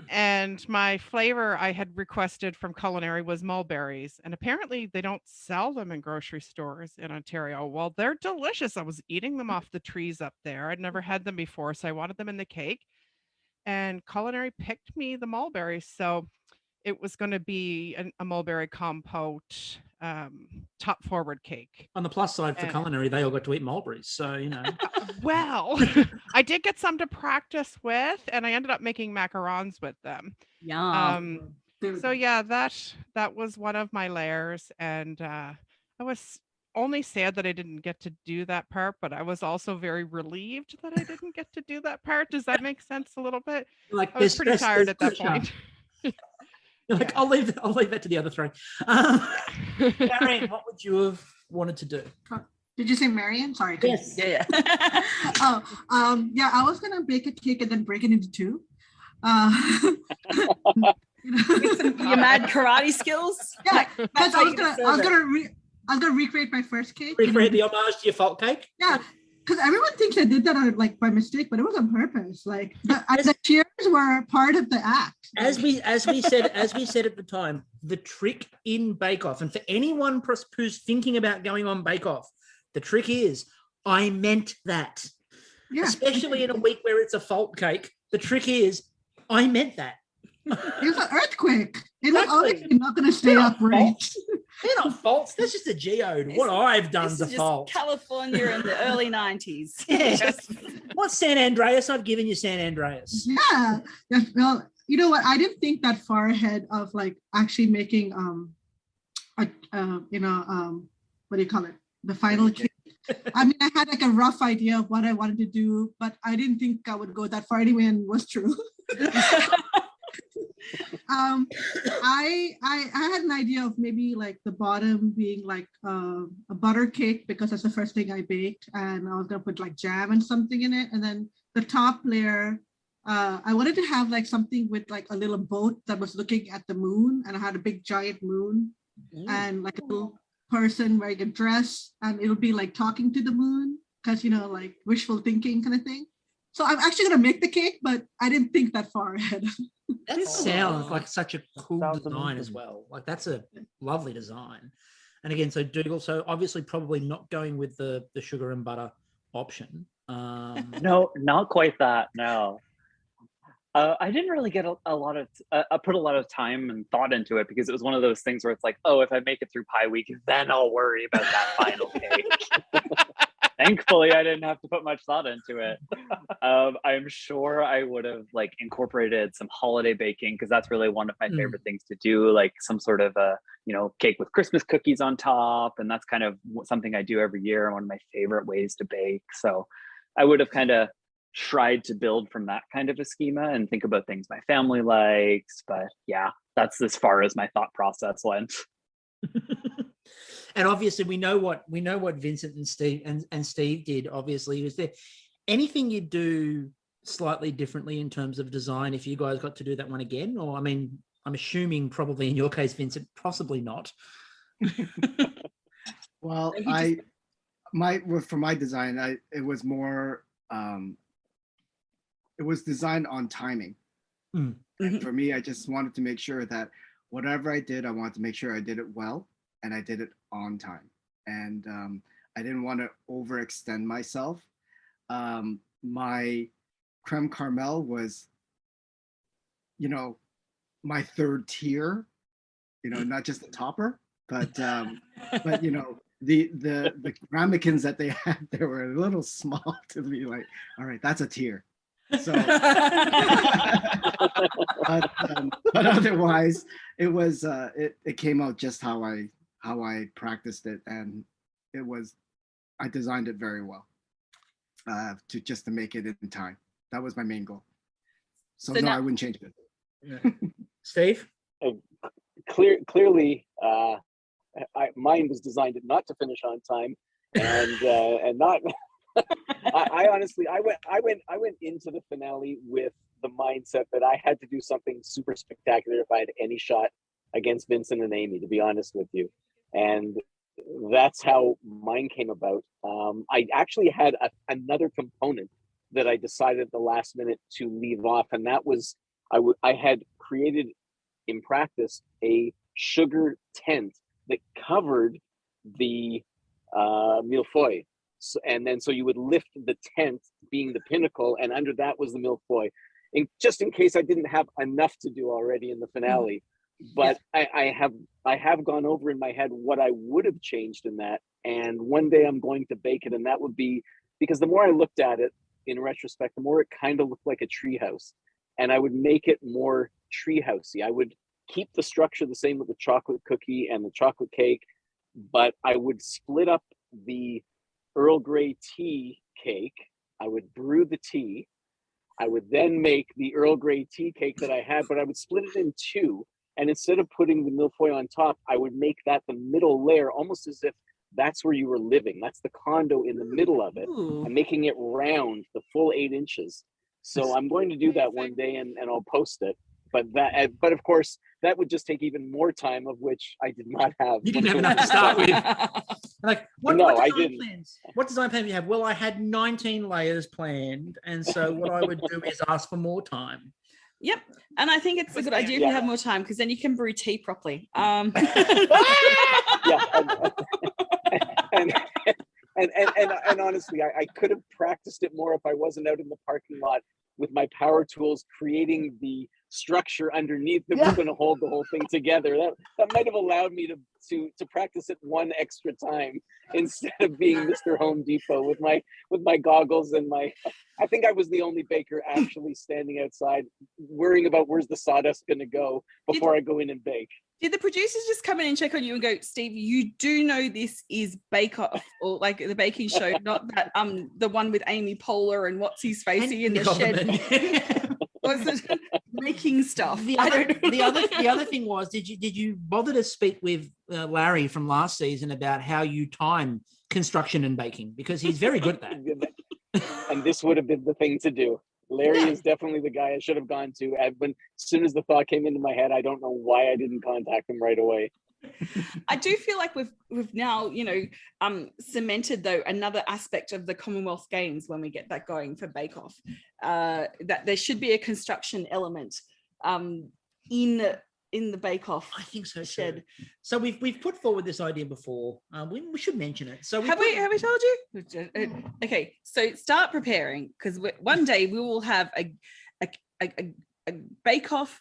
And my flavor I had requested from Culinary was mulberries, and apparently they don't sell them in grocery stores in Ontario. Well, they're delicious. I was eating them off the trees up there. I'd never had them before, so I wanted them in the cake. And Culinary picked me the mulberries, so it was going to be a mulberry compote top forward cake. On the plus side for And- culinary, they all got to eat mulberries. So, you know. Well, I did get some to practice with, and I ended up making macarons with them. Yum. So yeah, that was one of my layers, and I was only sad that I didn't get to do that part, but I was also very relieved that I didn't get to do that part. Does that make sense a little bit? Like, I was there's pretty stress, tired there's at that pressure. point. You're like, Yeah. I'll leave that to the other three. Marian, what would you have wanted to do? Did you say Marian? Sorry. Yes. Yeah. Yeah, I was gonna bake a cake and then break it into two. Your mad karate skills. Yeah, because That's I how was you gonna serve it. recreate my first cake. Recreate the homage to your fault cake? Yeah, because everyone thinks I did that like by mistake, but it was on purpose. Like the cheers were part of the act. As we said at the time, the trick in Bake Off, and for anyone who's thinking about going on Bake Off, the trick is I meant that. Yeah, Especially in a week where it's a fault cake, the trick is I meant that. it was an earthquake. It was Exactly. obviously not gonna stay They're not upright. faults. They're not faults. That's just a geode. What I've done This to is just fault. California in the early 90s. Yeah. What's San Andreas? I've given you San Andreas. Yeah. Well, you know what? I didn't think that far ahead of like actually making what do you call it? The final cake. I mean, I had like a rough idea of what I wanted to do, but I didn't think I would go that far anyway, and it was true. I had an idea of maybe like the bottom being like a butter cake because that's the first thing I baked, and I was gonna put like jam and something in it, and then the top layer. I wanted to have like something with like a little boat that was looking at the moon, and I had a big giant moon and like a little person wearing a dress, and it'll be like talking to the moon because like wishful thinking kind of thing. So I'm actually gonna make the cake, but I didn't think that far ahead. That sounds like such a cool Sounds design as amazing. well. Like that's a lovely design. And again, so Dougal, so obviously probably not going with the sugar and butter option. No, not quite that. No. I didn't really get a lot of put a lot of time and thought into it because it was one of those things where it's like, oh, if I make it through Pie Week, then I'll worry about that final cake. Thankfully, I didn't have to put much thought into it. I'm sure I would have like incorporated some holiday baking because that's really one of my favorite things to do, like some sort of a cake with Christmas cookies on top, and that's kind of something I do every year. One of my favorite ways to bake. So I would have kind of tried to build from that kind of a schema and think about things my family likes. But yeah, that's as far as my thought process went. And obviously we know what Vincent and Steve did. Obviously, is there anything you do slightly differently in terms of design if you guys got to do that one again? Or I mean, I'm assuming probably in your case, Vincent, possibly not. Well, for my design, it was more it was designed on timing. And for me, I just wanted to make sure that whatever I did, I wanted to make sure I did it well and I did it on time. And I didn't want to overextend myself. My creme caramel was, my third tier, not just the topper, but the ramekins that they had, they were a little small to be like, all right, that's a tier. So, but otherwise, it was it came out just how I practiced it, and I designed it very well to make it in time. That was my main goal. So no, I wouldn't change it. Steve? Clearly, mine was designed not to finish on time, and not. I honestly, I went into the finale with the mindset that I had to do something super spectacular if I had any shot against Vincent and Amy, to be honest with you, and that's how mine came about. I actually had another component that I decided at the last minute to leave off, and that was I had created in practice a sugar tent that covered the millefeuille. So you would lift the tent being the pinnacle, and under that was the millefeuille. And just in case I didn't have enough to do already in the finale, but I have gone over in my head what I would have changed in that. And one day I'm going to bake it, and that would be because the more I looked at it in retrospect, the more it kind of looked like a treehouse, and I would make it more treehousey. I would keep the structure the same with the chocolate cookie and the chocolate cake, but I would split up the Earl Grey tea cake. I would brew the tea. I would then make the Earl Grey tea cake that I had, but I would split it in two. And instead of putting the milfoil on top, I would make that the middle layer, almost as if that's where you were living. That's the condo in the middle of it. Ooh. I'm making it round, the full 8 inches. So I'm going to do that one day, and I'll post it. But of course, that would just take even more time, of which I did not have. You didn't have enough to start with. Like, what I design didn't. plans? What design plan do you have? Well, I had 19 layers planned, and so what I would do is ask for more time. Yep. And I think it's a good idea if you have more time, because then you can brew tea properly. Yeah. And honestly, I could have practiced it more if I wasn't out in the parking lot with my power tools, creating the structure underneath that was going to hold the whole thing together. That might have allowed me to practice it one extra time instead of being Mr. Home Depot with my goggles and I think I was the only baker actually standing outside worrying about where's the sawdust going to go before I go in and bake. Did the producers just come in and check on you and go, Steve, you do know this is Bake Off, or like the baking show, not that the one with Amy Poehler and what's his facey in the shed. Was it making stuff? The other thing was, did you bother to speak with Larry from last season about how you time construction and baking, because he's very good at that. And this would have been the thing to do. Larry is definitely the guy I should have gone to. As soon as the thought came into my head, I don't know why I didn't contact him right away. I do feel like we've now, cemented though another aspect of the Commonwealth Games when we get that going for Bake Off, that there should be a construction element in the Bake Off. I think so shed. Too. So we've put forward this idea before. We should mention it. So have we told you? Okay, so start preparing, because one day we will have a Bake Off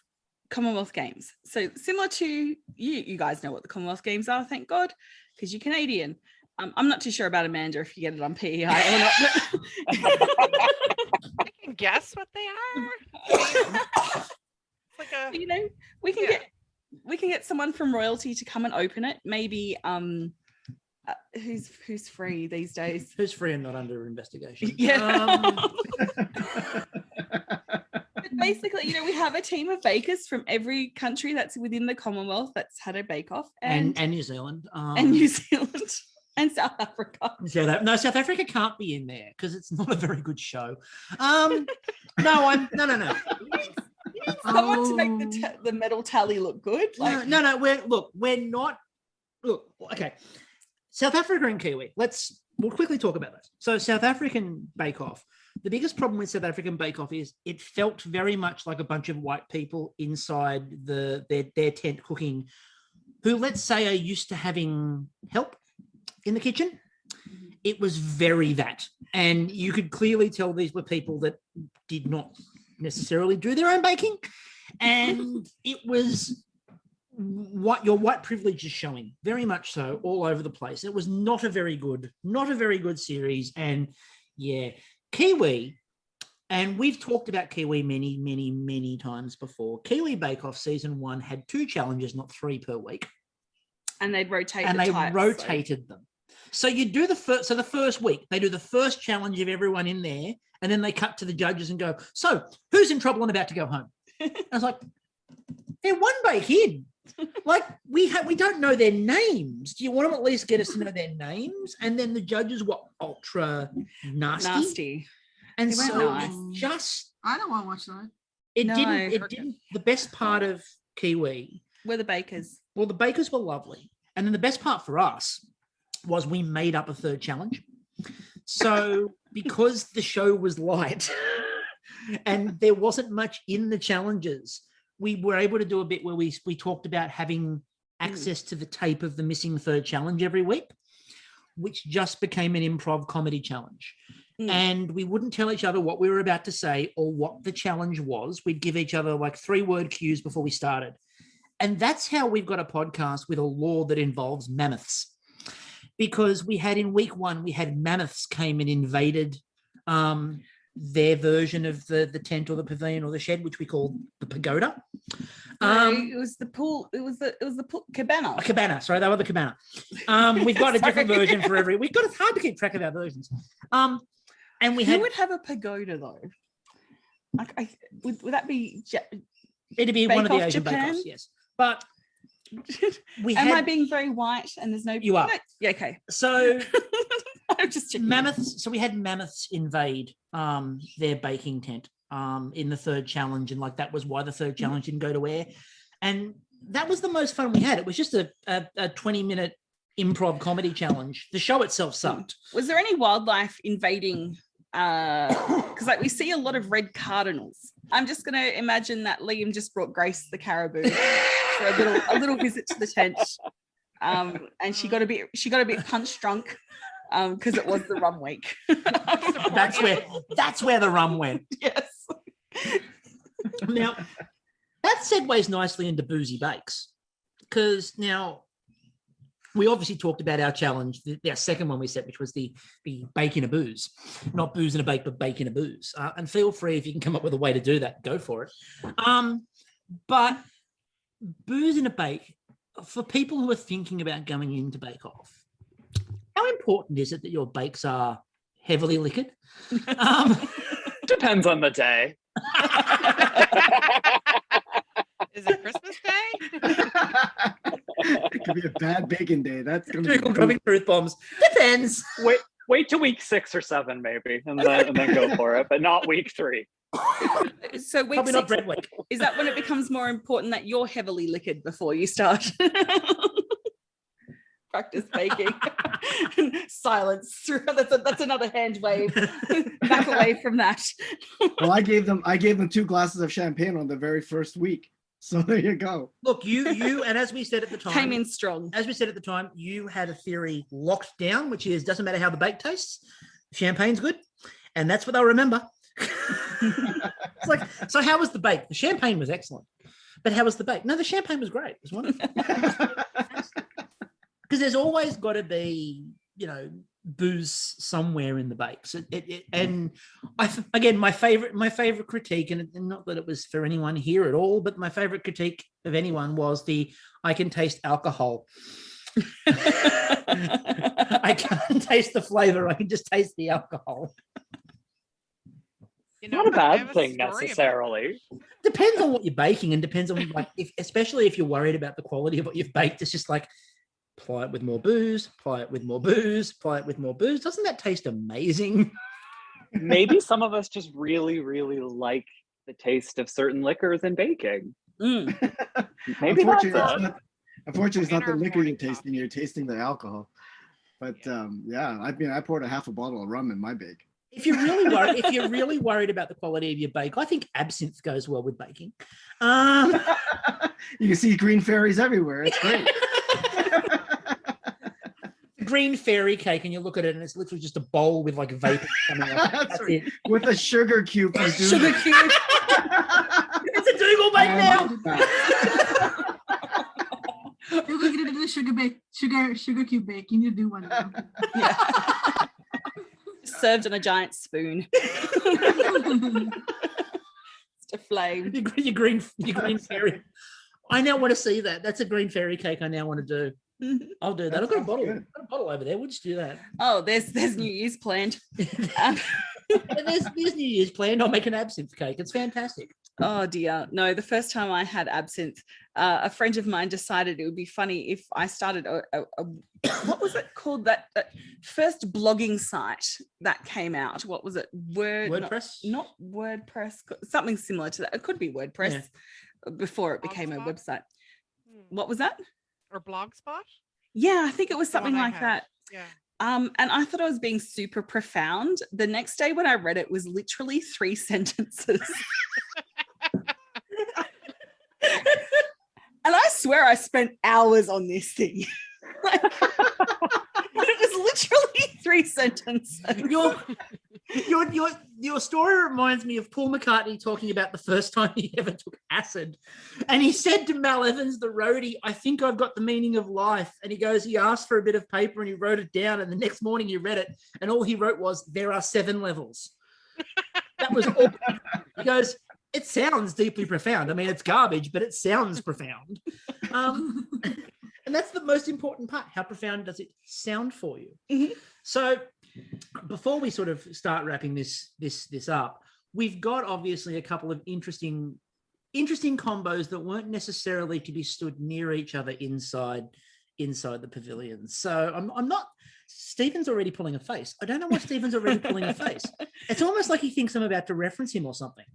Commonwealth Games. So similar to you guys know what the Commonwealth Games are, thank God, because you're Canadian. I'm not too sure about Amanda if you get it on PEI or not. I can guess what they are. We can get someone from royalty to come and open it. Maybe who's free these days? Who's free and not under investigation? Yeah. Basically, we have a team of bakers from every country that's within the Commonwealth that's had a bake-off, and New Zealand, and South Africa. No, South Africa can't be in there because it's not a very good show. No. Someone to make the medal tally look good. No. We're not. Look, okay. South Africa and Kiwi. We'll quickly talk about this. So South African Bake Off. The biggest problem with South African Bake Off is it felt very much like a bunch of white people inside their tent cooking, who, let's say, are used to having help in the kitchen. It was very that. And you could clearly tell these were people that did not necessarily do their own baking. And it was what your white privilege is showing, very much so, all over the place. It was not a very good series. And yeah, Kiwi, and we've talked about Kiwi many, many, many times before. Kiwi Bake Off season 1 had 2 challenges, not 3 per week. And they'd rotate rotated them. So you do the first week, they do the first challenge of everyone in there, and then they cut to the judges and go, so who's in trouble and about to go home? I was like, they're one bake in. Like, we don't know their names. Do you want to at least get us to know their names? And then the judges were ultra nasty. And so nice. I don't want to watch that. It didn't. The best part of Kiwi were the bakers. Well, the bakers were lovely. And then the best part for us was we made up a third challenge. So because the show was light and there wasn't much in the challenges, we were able to do a bit where we talked about having access to the tape of the missing third challenge every week, which just became an improv comedy challenge. And we wouldn't tell each other what we were about to say or what the challenge was. We'd give each other like 3-word cues before we started. And that's how we've got a podcast with a law that involves mammoths. Because we had in week 1, we had mammoths came and invaded their version of the tent or the pavilion or the shed, which we called the pagoda. It was the pool. It was the pool, cabana. A cabana. Sorry, they were the cabana. We've got a different version for every. We've got it's hard to keep track of our versions. And we Who would have a pagoda though? Like, would that be? It'd be one of the Asian bake-offs, yes. But Am I being very white and there's no? You are. Yeah. Okay. So I'm just checking. mammoths. So we had mammoths invade their baking tent in the 3rd challenge, and like that was why the 3rd challenge didn't go to air. And that was the most fun we had. It was just a 20-minute improv comedy challenge. The show itself sucked. Was there any wildlife invading? Because like we see a lot of red cardinals. I'm just going to imagine that Liam just brought Grace the caribou for a little visit to the tent, and she got a bit punch drunk because it was the rum week. That's where the rum went. Yes. Now that segues nicely into boozy bakes, because now we obviously talked about our challenge, our second one we set, which was the bake in a booze, not booze in a bake, but bake in a booze. And feel free, if you can come up with a way to do that, go for it. But booze in a bake, for people who are thinking about going into Bake Off, how important is it that your bakes are heavily liquored? Depends on the day. Is it Christmas Day? It could be a bad baking day. That's going to Dougal dropping truth bombs. Depends. Wait till week 6 or 7 maybe, and then go for it, but not week 3. So week Probably 6, not bread week. is that when it becomes more important that you're heavily liquored before you start? Practice baking. Silence. That's another hand wave. Back away from that. Well, I gave them 2 glasses of champagne on the very first week. So there you go. Look, you and as we said at the time, Came in strong. As we said at the time, you had a theory locked down, which is doesn't matter how the bake tastes, champagne's good, and that's what they'll remember. It's like, so how was the bake? The champagne was excellent, but how was the bake? No, the champagne was great. It was wonderful. Because there's always got to be, booze somewhere in the bakes. And again, my favorite critique, and not that it was for anyone here at all, but my favorite critique of anyone was I can taste alcohol. I can't taste the flavor. I can just taste the alcohol. Not a bad thing necessarily. Depends on what you're baking, and depends on especially if you're worried about the quality of what you've baked. It's just like, apply it with more booze, apply it with more booze, apply it with more booze. Doesn't that taste amazing? Maybe some of us just really, really like the taste of certain liquors in baking. Maybe Unfortunately, it's not the liquor you're tasting. You're tasting the alcohol. But I poured a half a bottle of rum in my bake. If you're really worried about the quality of your bake, I think absinthe goes well with baking. You can see green fairies everywhere. It's great. Green fairy cake, and you look at it and it's literally just a bowl with like vapor coming up. That's right. it. With a sugar cube. Sugar cube. It's a Dougal bake now. You're going to do the sugar cube bake. You need to do one now. Yeah. Served on a giant spoon. Just a flame. Your green fairy. I now want to see that. That's a green fairy cake I now want to do. I'll do that. I've got a bottle over there. We'll just do that. Oh, there's New Year's planned. There's New Year's planned. I'll make an absinthe cake. It's fantastic. Oh dear. No, the first time I had absinthe, a friend of mine decided it would be funny if I started a what was it called? That first blogging site that came out. What was it? WordPress? Not WordPress. Something similar to that. It could be WordPress before it became a website. What was that? Or Blogspot? Yeah, I think it was something like that. Yeah. And I thought I was being super profound. The next day when I read it was literally 3 sentences. And I swear I spent hours on this thing. It was literally 3 sentences. your story reminds me of Paul McCartney talking about the first time he ever took acid. And he said to Mal Evans, the roadie, I think I've got the meaning of life. And he goes, he asked for a bit of paper and he wrote it down. And the next morning he read it. And all he wrote was, there are 7 levels. That was all. He goes, it sounds deeply profound. I mean, it's garbage, but it sounds profound. And that's the most important part. How profound does it sound for you? Mhm. So before we sort of start wrapping this up, we've got obviously a couple of interesting combos that weren't necessarily to be stood near each other inside the pavilion. So I'm not. Stephen's already pulling a face. I don't know why Stephen's already pulling a face. It's almost like he thinks I'm about to reference him or something.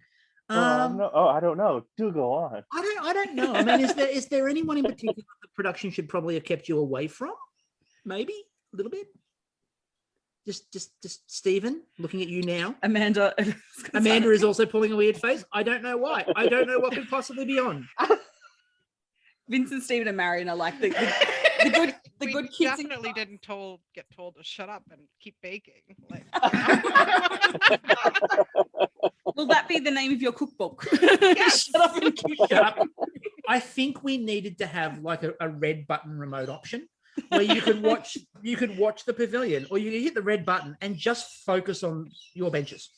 I don't know. Do go on. I don't know. I mean, is there anyone in particular that production should probably have kept you away from? Maybe a little bit. Just Stephen, looking at you now. Amanda Amanda is also pulling a weird face. I don't know why. I don't know what could possibly be on. Vincent, Stephen, and Marian are like the good kids. Definitely didn't get told to shut up and keep baking. Like, Will that be the name of your cookbook? Yes. Shut up and keep Shut up. I think we needed to have like a red button remote option where you could watch the pavilion, or you could hit the red button and just focus on your benches.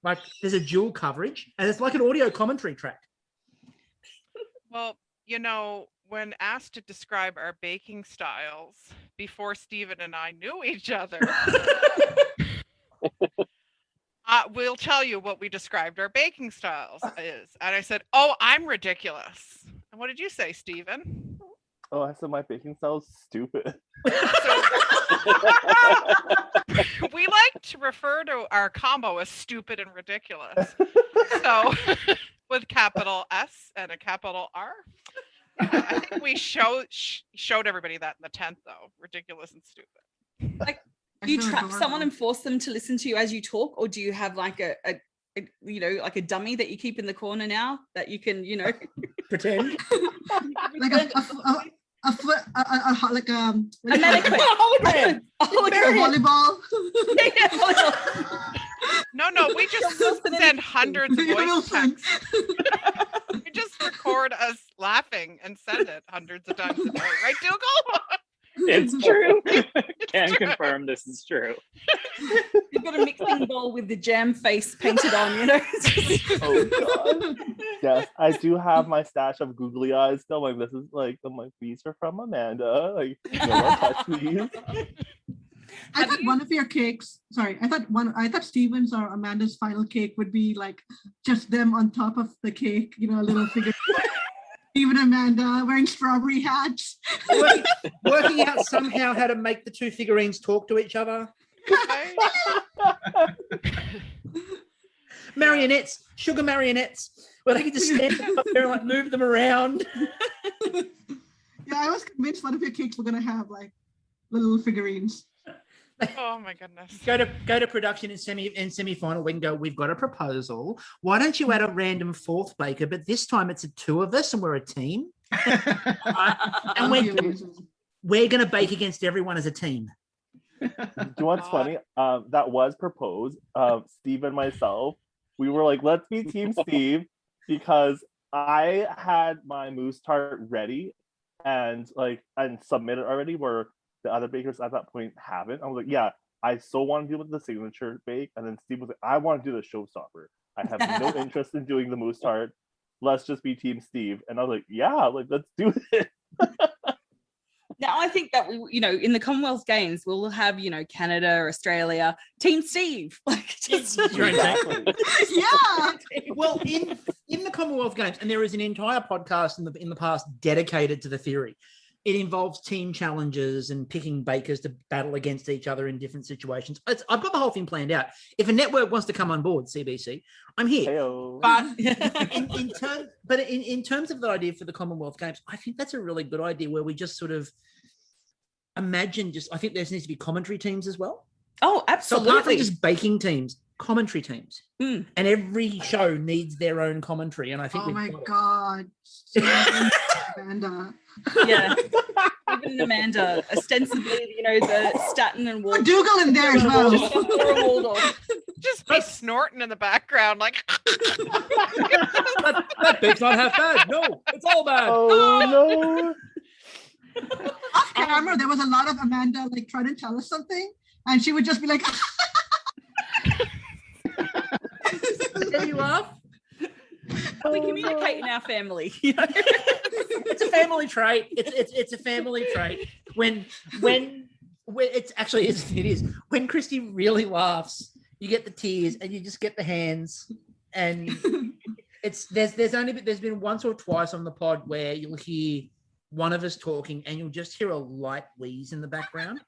Like there's a dual coverage and it's like an audio commentary track. well, when asked to describe our baking styles before Stephen and I knew each other, we'll tell you what we described our baking styles is. And I said, oh, I'm ridiculous. And what did you say, Stephen? Oh, I said my baking style is stupid. We like to refer to our combo as stupid and ridiculous. So with capital S and a capital R. I think we showed everybody that in the 10th, though. Ridiculous and stupid. Like, do you trap someone and force them to listen to you as you talk, or do you have like a like a dummy that you keep in the corner now that you can Pretend Like a mannequin. A volleyball. No, we just send hundreds of voice texts. We just record us laughing and send it hundreds of times a day, right, Dougal? It's true. Can confirm this is true. You've got a mixing bowl with the jam face painted on, Oh god. Yes, I do have my stash of googly eyes still. Like this is like these are from Amanda. Like no one touch these. I thought one of your cakes. Sorry, I thought Stephen's or Amanda's final cake would be like just them on top of the cake. A little figure. Even Amanda wearing strawberry hats. working out somehow how to make the two figurines talk to each other. Marionettes, sugar marionettes, where they can just stand up there and like move them around. Yeah, I was convinced one of your cakes were gonna have like little figurines. Oh my goodness. Go to production in semi-final. We can go, we've got a proposal. Why don't you add a random fourth baker? But this time it's 2 of us and we're a team. And we're going to bake against everyone as a team. Do you know what's funny? That was proposed. Steve and myself, we were like, let's be Team Steve, because I had my mousse tart ready and submitted already, where the other bakers at that point haven't. I was like, yeah, I so want to do with the signature bake. And then Steve was like, I want to do the showstopper. I have no interest in doing the mousse tart. Let's just be Team Steve. And I was like, yeah, let's do it. Now I think that in the Commonwealth Games we'll have Canada, Australia, Team Steve. Like just Exactly. Yeah. Well, in the Commonwealth Games, and there is an entire podcast in the past dedicated to the theory. It involves team challenges and picking bakers to battle against each other in different situations. I've got the whole thing planned out. If a network wants to come on board, CBC, I'm here. Hey-o. But in terms of the idea for the Commonwealth Games, I think that's a really good idea where we just sort of imagine I think there needs to be commentary teams as well. Oh, So absolutely. apart from just baking teams, commentary teams. Mm. And every show needs their own commentary. And I think Oh my god. Amanda. Yeah. Even Amanda, ostensibly, the Staten and Waldorf. Dougal in there as well. Just just be snorting in the background, like. that bake's not half bad. No, it's all bad. Oh no. Off camera, there was a lot of Amanda like trying to tell us something, and she would just be like, Did you laugh? We communicate in our family. You know? It's a family trait. It's a family trait. When it's actually it is when Kristie really laughs, you get the tears and you just get the hands, and there's been once or twice on the pod where you'll hear one of us talking and you'll just hear a light wheeze in the background.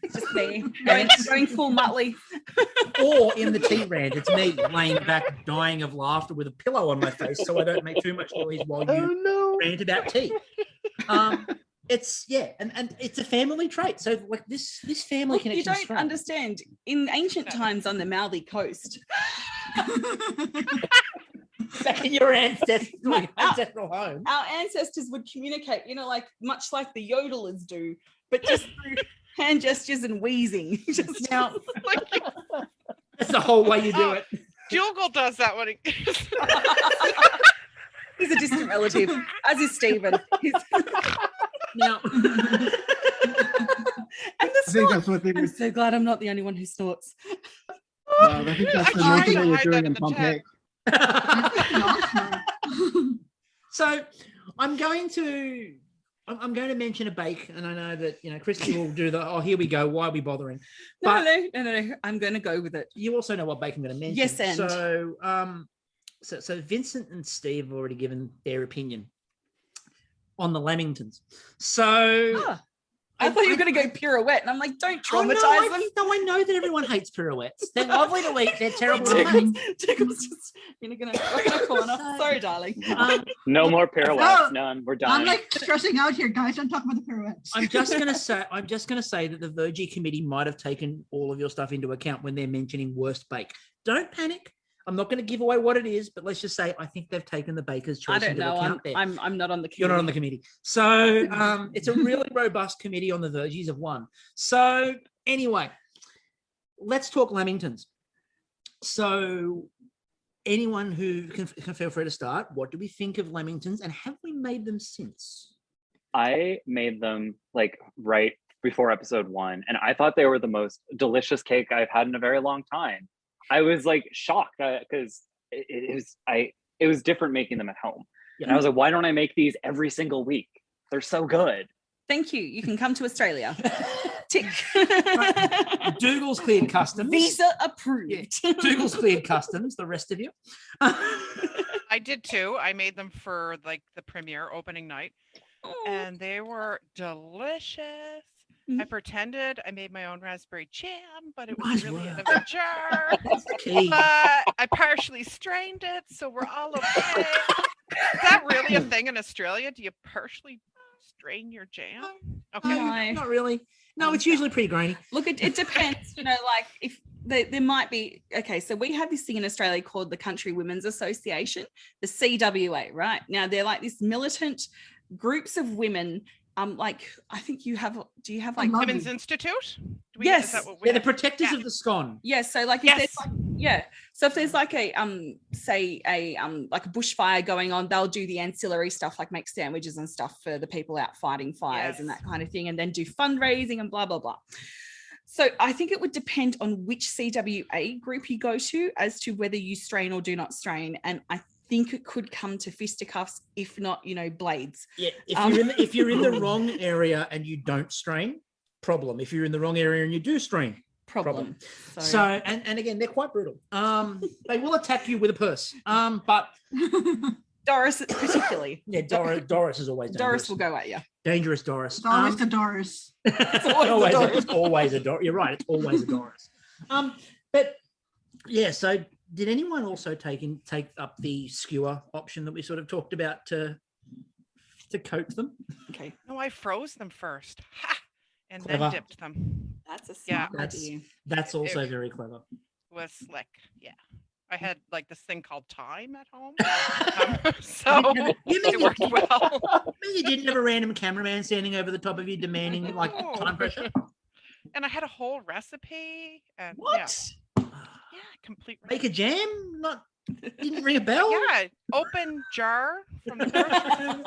It's just me going full Muttley. Or in the tea rant, it's me laying back dying of laughter with a pillow on my face so I don't make too much noise while you rant about tea. It's and it's a family trait. So like this family connection. You don't understand. In ancient times on the Mallee coast, back in your ancestral home, our ancestors would communicate, you know, like much like the yodelers do, but just through hand gestures and wheezing. Just now, that's the whole way you do it. Dougal does that when he's a distant relative, as is Stephen. Now, and the I think that's what they I'm were. so glad I'm not the only one who snorts. I think that's the Actually, notion that you're I doing did in the Pompeii. So I'm going to mention a bake, and I know that Kristie will do the here we go, why are we bothering? But No. I'm going to go with it. you also know what bake I'm going to mention. Yes, and so Vincent and Steve have already given their opinion on the Lamingtons. So I thought you were going to go pirouette, and I'm like, don't traumatize them. No, I know that everyone hates pirouettes. They're lovely to eat. They're terrible to make. Diggle's just going to look in a corner. Sorry, darling. No more pirouettes. Oh, None. We're done. I'm like stressing out here, guys. Don't talk about the pirouettes. I'm just gonna say that the Virgie committee might have taken all of your stuff into account when they're mentioning worst bake. Don't panic. I'm not going to give away what it is, but let's just say I think they've taken the baker's choice into account. I'm not on the committee. You're not on the committee. So it's a really robust committee on the Virgies of one. So anyway, let's talk Lamingtons. So anyone who can feel free to start. What do we think of Lamingtons, and have we made them since? I made them like right before episode 1, and I thought they were the most delicious cake I've had in a very long time. I was like shocked because it was different making them at home. Yeah. And I was like, why don't I make these every single week? They're so good. Thank you. You can come to Australia. Tick. Dougal's cleared customs. Visa approved. Yeah. Dougal's cleared customs. The rest of you. I did too. I made them for like the premiere opening night, and they were delicious. I pretended I made my own raspberry jam, but it was really out of a jar. I partially strained it, so we're all okay. Is that really a thing in Australia? Do you partially strain your jam? Okay. No, not really. No, it's usually pretty grainy. Look, it depends. Like if there might be. Okay, so we have this thing in Australia called the Country Women's Association, the CWA, right? Now they're like this militant groups of women. Like I think you have. Do you have like Women's Institute? Yes, is that what they're the protectors of the scone. Yes, so like if there's like, so if there's like a say a like a bushfire going on, they'll do the ancillary stuff like make sandwiches and stuff for the people out fighting fires and that kind of thing, and then do fundraising and blah blah blah. So I think it would depend on which CWA group you go to as to whether you strain or do not strain, and I think it could come to fisticuffs, if not, blades. Yeah, if you're in the wrong area and you don't strain, problem. If you're in the wrong area and you do strain, problem. So and again, they're quite brutal. They will attack you with a purse. But Doris particularly. Yeah, Doris is always dangerous. Doris will go at you. Dangerous Doris. It's always the Doris. It's always a Doris. You're right. It's always a Doris. But yeah. So did anyone also take up the skewer option that we sort of talked about to coat them? Okay. No, I froze them first. And Clever. then dipped them. That's a smart idea. That's also very clever. Was slick. Yeah. I had like this thing called time at home. So it worked well. You didn't have a random cameraman standing over the top of you demanding like time pressure? And I had a whole recipe. And what? Yeah, complete. Make a jam? Didn't ring a bell? Yeah, open jar from the grocery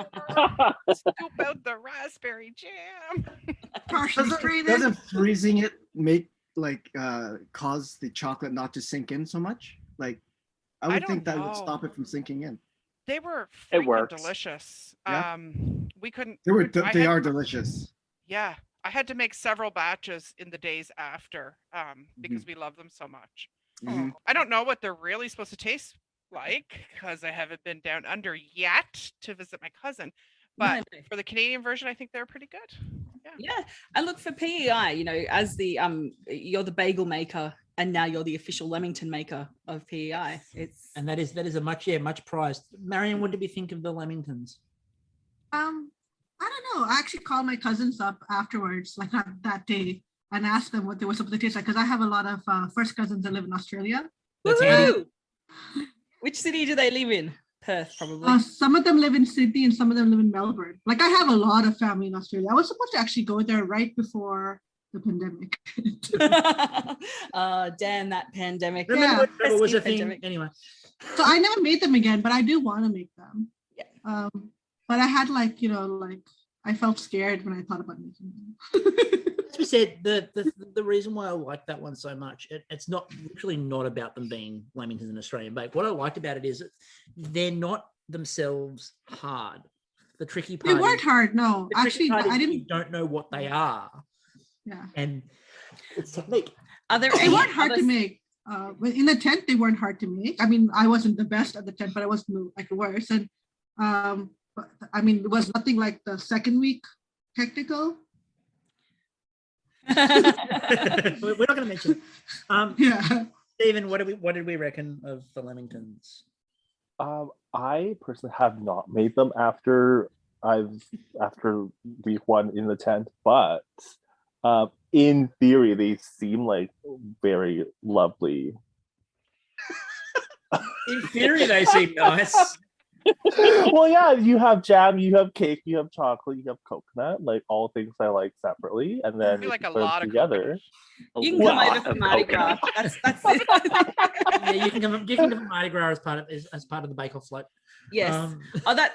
store. Scoop out the raspberry jam. Partially strain it. Doesn't freezing it make cause the chocolate not to sink in so much? Like, I would think that would stop it from sinking in. They were It freaking works. delicious. Yeah. We couldn't. They are delicious. Yeah, I had to make several batches in the days after because we love them so much. Mhm. I don't know what they're really supposed to taste like because I haven't been down under yet to visit my cousin. But No. for the Canadian version, I think they're pretty good. Yeah, and look for PEI. You know, as the you're the bagel maker, and now you're the official Leamington maker of PEI. And that is a much prized. Marian, what did we think of the Lamingtons? I don't know. I actually called my cousins up afterwards, like that day, and asked them what they were supposed to taste like, because I have a lot of first cousins that live in Australia. That's handy. Woohoo! Which city do they live in? Perth, probably. Some of them live in Sydney and some of them live in Melbourne. Like, I have a lot of family in Australia. I was supposed to actually go there right before the pandemic. Damn that pandemic. Remember when travel was a Pesky thing? pandemic. Anyway. So I never made them again, but I do want to make them. Yeah. But I had I felt scared when I thought about making them. As we said, the reason why I like that one so much, it's literally not about them being Lamingtons and Australian baked. What I liked about it is they're not themselves hard. The tricky part. They weren't hard, no. Actually, I didn't. You don't know what they are. Yeah. And it's technique. They weren't hard to make. In the tent, they weren't hard to make. I mean, I wasn't the best at the tent, but I wasn't like the worst. And but, I mean, it was nothing like the second week technical. We're not going to mention it. Yeah. Stephen, what did we reckon of the Lamingtons? I personally have not made them after week one in the tent, but in theory they seem like very lovely. In theory, they seem nice. Well, yeah, you have jam, you have cake, you have chocolate, you have coconut, like all things I like separately, and then like a put them lot of together. You can come over for Mardi Gras. That's it. Yeah, you can come to Mardi Gras as part of the Bake Off float. Yes.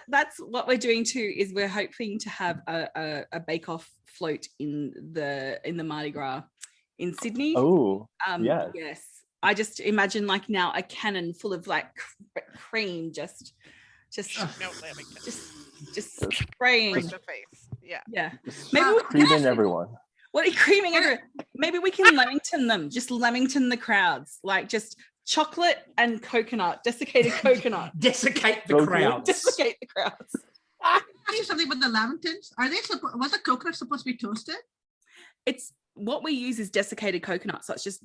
That's what we're doing too. Is we're hoping to have a Bake Off float in the Mardi Gras in Sydney. Oh, yes. Yes. I just imagine like now a cannon full of like cream just spraying Right to face. Yeah. maybe creaming everyone. What are you creaming everyone? Maybe we can Lamington them. Just Lamington the crowds. Like just chocolate and coconut, desiccated coconut. Desiccate the crowds. Desiccate the crowds. Ask you something about the Lamingtons. Was the coconut supposed to be toasted? It's what we use is desiccated coconut. So it's just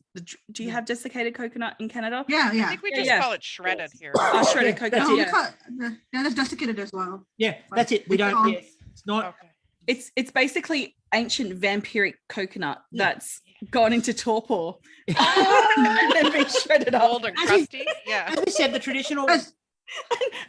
do you have desiccated coconut in Canada? Yeah. I think we just call it shredded here. Oh, shredded coconut. Yeah, that's desiccated as well. Yeah, that's it. We don't. Yeah, it's not. Okay. It's basically ancient vampiric coconut that's gone into torpor and then been shredded up. Old and crusty. Yeah. As we said, the traditional.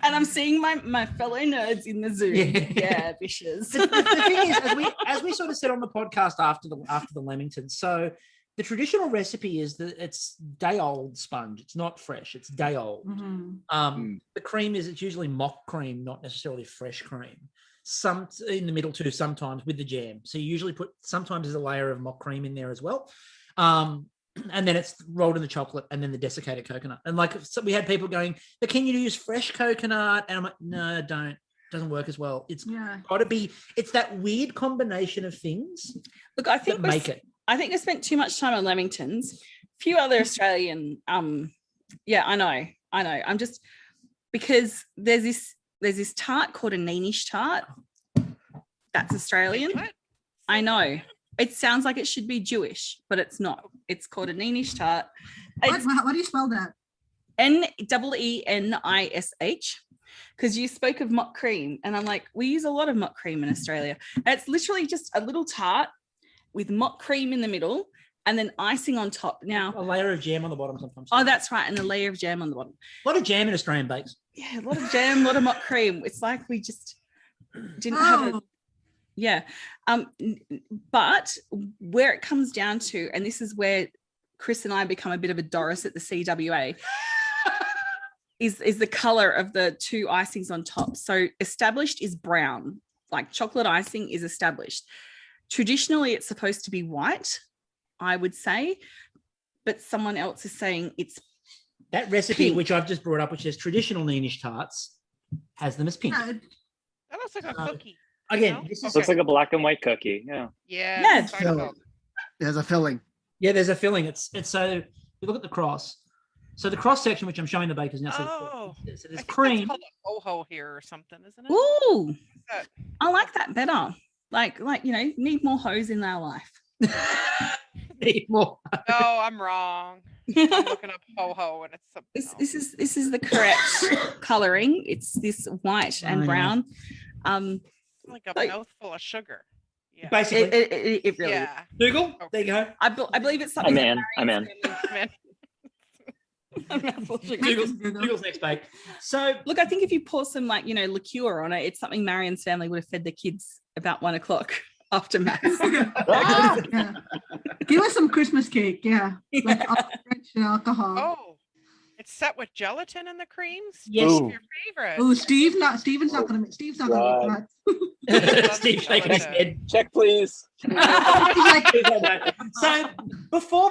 And I'm seeing my fellow nerds in the Zoom. Yeah, vicious. The thing is, as we sort of said on the podcast after the Lamingtons, so the traditional recipe is that it's day old sponge. It's not fresh. It's day old. Mm-hmm. The cream it's usually mock cream, not necessarily fresh cream. Some in the middle too, sometimes with the jam. So you usually sometimes there's a layer of mock cream in there as well. And then it's rolled in the chocolate and then the desiccated coconut. And so we had people going, but can you use fresh coconut? And I'm like, no, don't. Doesn't work as well. It's got to be, it's that weird combination of things. Look, I think I think I spent too much time on Lamingtons. A few other Australian, I know. I'm just, because there's this tart called a Neenish tart. That's Australian. What? I know. It sounds like it should be Jewish, but it's not. It's called a Neenish tart. What do you spell that? Neenish, because you spoke of mock cream, and I'm like, we use a lot of mock cream in Australia. And it's literally just a little tart with mock cream in the middle and then icing on top. Now, a layer of jam on the bottom sometimes. Oh, that's right, and a layer of jam on the bottom. A lot of jam in Australian bakes. Yeah, a lot of jam, a lot of mock cream. It's like we just didn't have a. Yeah. But where it comes down to, and this is where Chris and I become a bit of a Doris at the CWA, is the color of the two icings on top. So established is brown, like chocolate icing is established. Traditionally, it's supposed to be white, I would say, but someone else is saying it's that recipe, pink. which I've just brought up, which is traditional Neenish tarts, has them as pink. That looks like a cookie. Again, No? this is Looks like a black and white cookie. Yeah. Yeah. Yeah, it's starting to filling. There's a filling. yeah, there's a filling. It's so you look at the cross. So the cross section, which I'm showing the bakers now, so Oh, there's I think cream. That's called a ho-ho here or something, isn't it? Ooh, That- I like that better. Like need more hoes in our life. Need more. No, I'm wrong. I'm looking up ho-ho and it's something else. This is the correct coloring. It's this white and Oh, yeah. brown. Like a like- mouthful of sugar. Yeah. Basically, It really is. Yeah. Dougal, there you go. I believe it's something. I'm in. I'm in. Man. Dougal's next bake. So Look, I think if you pour some liqueur on it, it's something Marian's family would have fed the kids about 1 o'clock after mass. Yeah. Give us some Christmas cake. Yeah. Like French alcohol. Oh, it's set with gelatin in the creams? Yes. What's Ooh. your favorite? Oh, Steve's not gonna make that. Steve's shaking his head. Check, please. He's like, So before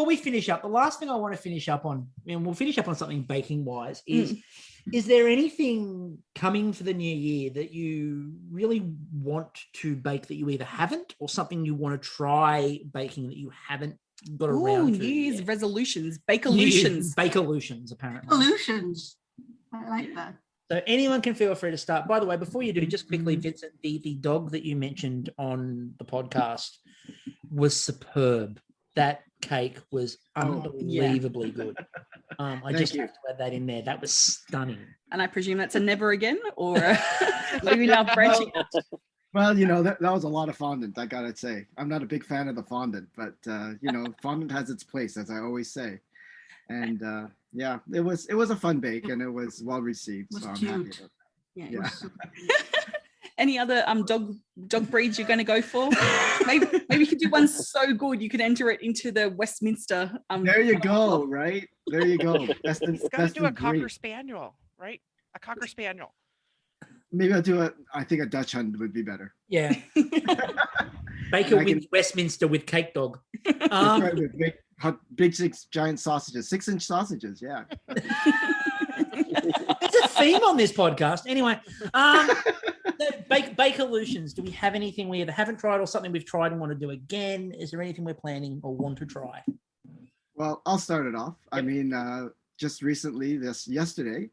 we finish up, the last thing I want to finish up on, and we'll finish up on something baking wise, is there anything coming for the new year that you really want to bake that you either haven't, or something you want to try baking that you haven't got Ooh, around to? New Year's yet? resolutions, New Year's bakeolutions. Bakeolutions, apparently. solutions. I like that. So anyone can feel free to start. By the way, before you do, just quickly, Vincent, the dog that you mentioned on the podcast was superb. That cake was unbelievably good. I just have to add that in there. That was stunning. And I presume that's a never again, or maybe now branching out. Well, that was a lot of fondant, I gotta say. I'm not a big fan of the fondant, but fondant has its place, as I always say. And yeah, it was a fun bake, and it was well received. It was So I'm cute. happy about Yeah. it. Yeah. Any other dog breeds you're going to go for? Maybe you could do one so good you could enter it into the Westminster. There you go, right? There you go. Best in, It's got to best do a in cocker breed. spaniel, right? A cocker spaniel. Maybe I'll do I think a Dutch Hunt would be better. Yeah. Baker And I wins Westminster with cake dog. Right, with big 6 giant sausages, 6-inch sausages. Yeah. It's a theme on this podcast. Anyway, Bakeolutions. Do we have anything we either haven't tried or something we've tried and want to do again? Is there anything we're planning or want to try? Well, I'll start it off. I mean, just recently, yesterday,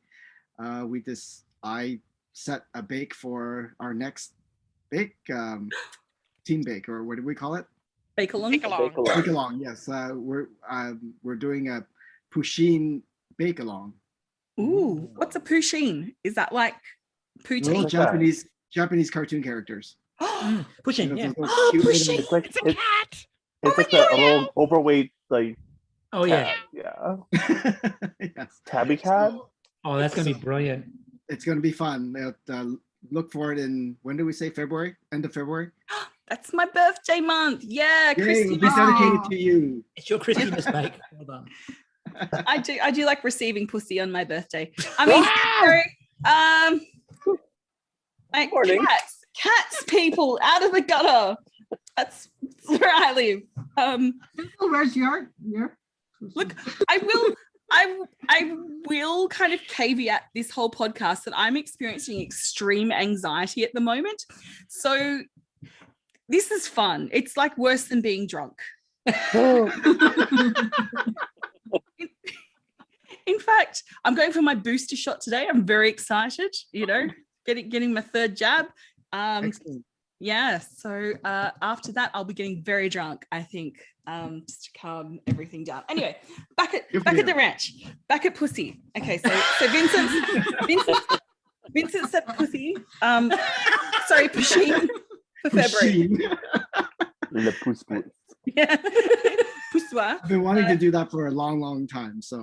I set a bake for our next bake, team bake, or what do we call it? Bake along. Bake along. Bake along. Yes, we're doing a poutine bake along. Ooh, what's a poutine? Is that like Little poutine? Japanese cartoon characters. Pushing, You know, yeah. those Oh, cute little- pushing. It's like It's a cat. it's like a little overweight like Oh, yeah. yeah Yes. tabby cat. Oh, that's going to be brilliant. It's going to be fun. Look for it in, when do we say February? End of February? That's my birthday month. Yeah, Yay, Kristie. it'll be dedicated to you. It's your Christmas bake. Well done. I do like receiving pussy on my birthday. I mean, like Morning. cats, people out of the gutter. That's where I live. Where's your? Look, I will kind of caveat this whole podcast that I'm experiencing extreme anxiety at the moment. So this is fun. It's like worse than being drunk. In fact, I'm going for my booster shot today. I'm very excited, getting my 3rd jab. Excellent. Yeah, so after that, I'll be getting very drunk, I think, just to calm everything down. Anyway, back at the ranch, back at pussy. Okay, so Vincent said pussy. Sorry, poutine for February. Poutine. Le pouce pouce. Yeah, poussoir. I've been wanting to do that for a long, long time. So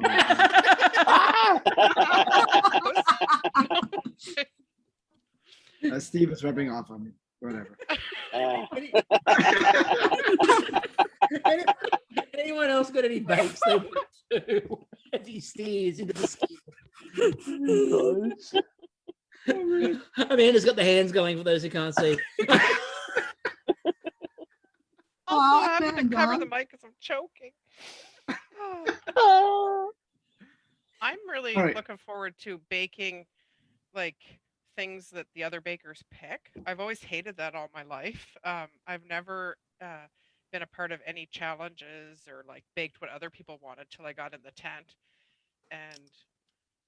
Steve is rubbing off on me. Whatever. Anyone else got got any bakes they want to. As he steers into the skin. Amanda's got the hands going for those who can't see. Also having to cover the mic because I'm choking. I'm really looking forward to baking like things that the other bakers pick. I've always hated that all my life. I've never been a part of any challenges or like baked what other people wanted till I got in the tent. And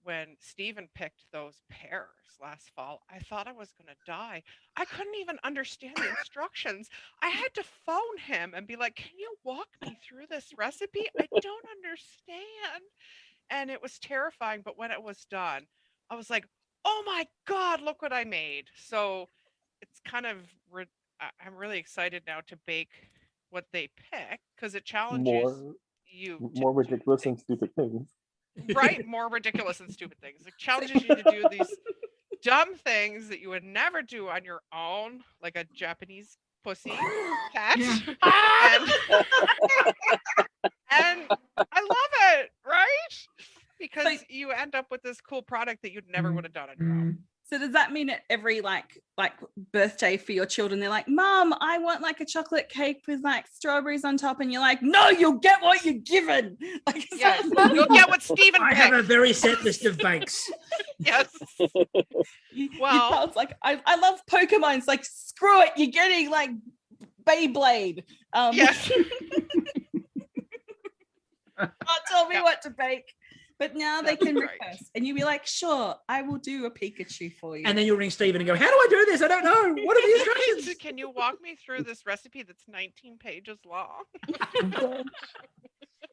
when Stephen picked those pears last fall, I thought I was going to die. I couldn't even understand the instructions. I had to phone him and be like, can you walk me through this recipe? I don't understand. And it was terrifying. But when it was done, I was like, oh my God, look what I made. So it's kind of, I'm really excited now to bake what they pick because it challenges you. More ridiculous and stupid things. Right, more ridiculous and stupid things. It challenges you to do these dumb things that you would never do on your own, like a Japanese pussy cat. And I love it, right? Because you end up with this cool product that you'd never would have done on your own. So does that mean at every like birthday for your children, they're like, Mom, I want like a chocolate cake with like strawberries on top, and you're like, no, you'll get what you're given. Like, yes, you'll get what Stephen picked. I have a very set list of bakes. Yes. Well, it's like I love Pokemon. It's like, screw it, you're getting like Beyblade. Yes. Can't tell me what to bake. But now they can request, and you'll be like, sure, I will do a Pikachu for you. And then you'll ring Stephen and go, how do I do this? I don't know. What are the instructions? Can you walk me through this recipe that's 19 pages long? It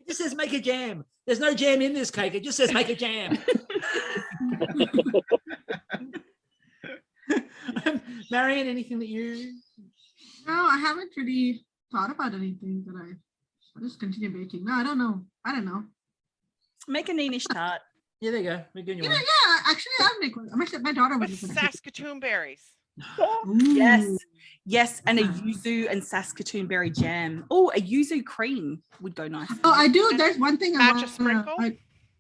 just says make a jam. There's no jam in this cake. It just says make a jam. Marian, anything that you... No, I haven't really thought about anything that I'll just continue baking. No, I don't know. Make a Neenish tart. Yeah, there you go. We're doing yeah, actually, I'll make one. My daughter would. Saskatoon berries. Yes, and a yuzu and Saskatoon berry jam. Oh, a yuzu cream would go nice. Oh, I do. There's one thing I want. Matcha sprinkle.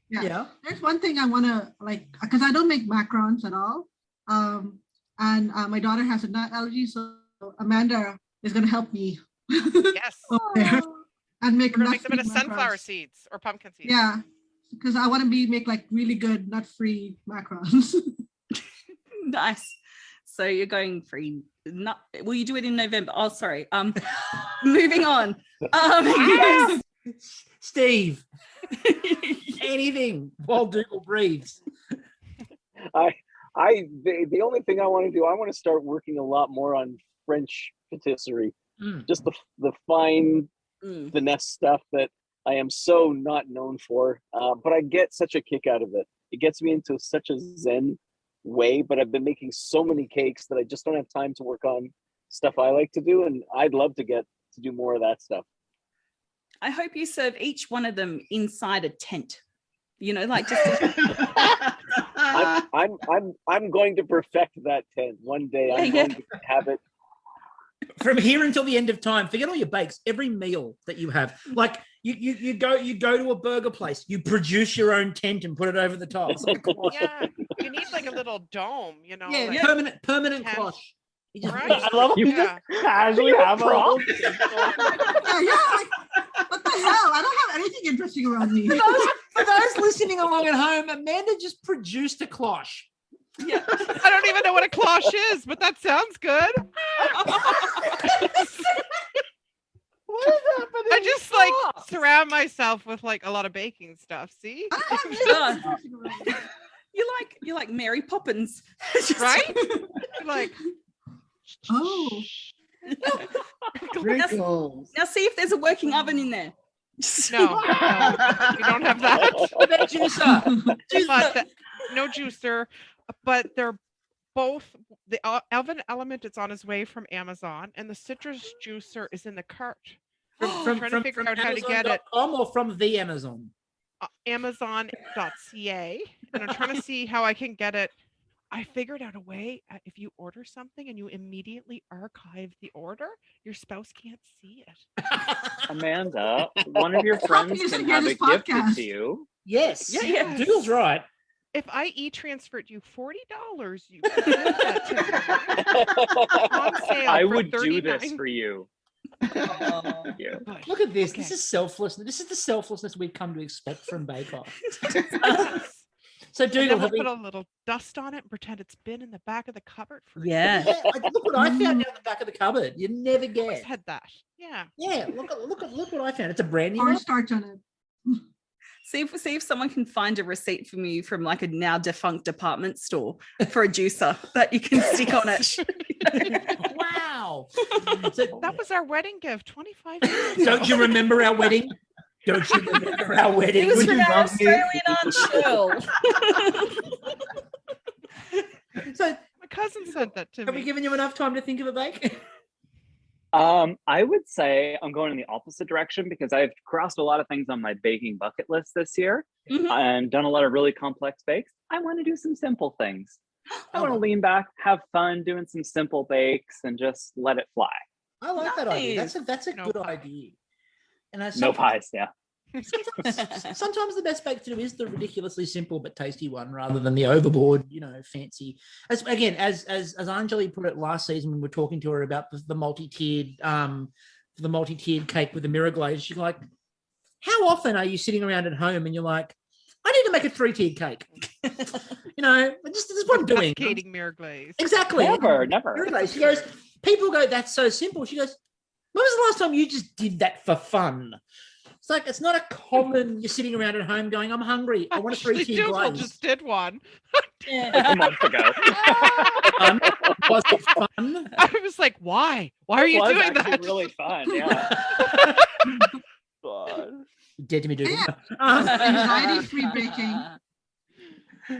Yeah. There's one thing I want to like because I don't make macarons at all. And my daughter has a nut allergy, so Amanda is going to help me. Yes. And make them into sunflower seeds or pumpkin seeds. Yeah. Because I want to make like really good nut-free macarons. Nice. So you're going free. Will you do it in November? Oh, sorry. Moving on. Yes. Steve. Anything while Dougal breathes. The only thing I want to do, I want to start working a lot more on French patisserie. Just the fine finesse stuff that I am so not known for, but I get such a kick out of it. It gets me into such a zen way, but I've been making so many cakes that I just don't have time to work on stuff I like to do, and I'd love to get to do more of that stuff. I hope you serve each one of them inside a tent. You know, like just I'm going to perfect that tent one day. I'm going to have it. From here until the end of time, forget all your bakes. Every meal that you have, like you go to a burger place, you produce your own tent and put it over the top. Yeah, you need like a little dome, you know. Yeah, like permanent cloche. Right? I love you just casually have a like, what the hell? I don't have anything interesting around me. For those listening along at home, Amanda just produced a cloche. Yeah, I don't even know what a cloche is, but that sounds good. What is happening? I just like surround myself with like a lot of baking stuff. See, you like Mary Poppins, right? Like, oh, now see if there's a working oven in there. No, we don't have that. That juicer. No juicer. But they're both the oven element. It's on his way from Amazon, and the citrus juicer is in the cart. I'm trying to figure out how to get it. Or from the Amazon. Amazon.ca, and I'm trying to see how I can get it. I figured out a way. If you order something and you immediately archive the order, your spouse can't see it. Amanda, one of your friends you can hear have this it gifted podcast. to you. Yes. Yes. Doodle's right. If I e-transferred you $40, you could give that to me. On sale I for would do this $39. for you. Oh. you. But- Look at this. Okay. This is selflessness. This is the selflessness we've come to expect from Bake Off. So, And then Dougal, we'll have we, put a little dust on it and pretend it's been in the back of the cupboard for Yeah. yeah, look what I found down the back of the cupboard. You never I always get. had that. Yeah. Yeah, look what I found. It's a brand new Or one. starch on it. See if someone can find a receipt from you from like a now defunct department store for a juicer that you can stick on it. Wow. So, That was our wedding gift 25 years ago. don't you remember our wedding? Don't you remember our wedding? It was when from you our loved me? Australian Aunt Cheryl. So, My cousin sent that to have we me. given you enough time to think of a bake? I would say I'm going in the opposite direction because I've crossed a lot of things on my baking bucket list this year Mhm. and done a lot of really complex bakes. I want to do some simple things. I want to Oh. lean back, have fun doing some simple bakes and just let it fly. I like that idea. Nice. That's a No good pie. idea. And I No sometimes- pies, yeah. Sometimes the best bake to do is the ridiculously simple but tasty one rather than the overboard, fancy. As Anjali put it last season when we were talking to her about the multi-tiered cake with the mirror glaze, she's like, how often are you sitting around at home and you're like, I need to make a 3-tiered cake? This is what I'm doing. Cascading mirror glaze. Exactly. Never. Mirror glaze. She goes, people go, that's so simple. She goes, when was the last time you just did that for fun? It's like, it's not a common, you're sitting around at home going, I'm hungry. I want a Actually, 3-tiered Dougal glaze. just did one. Yeah. Like a month ago. Fun. Was it fun? I was like, why? Why are you It was doing actually that? really fun, yeah. God. You dead to me, Dougal. Anxiety-free baking.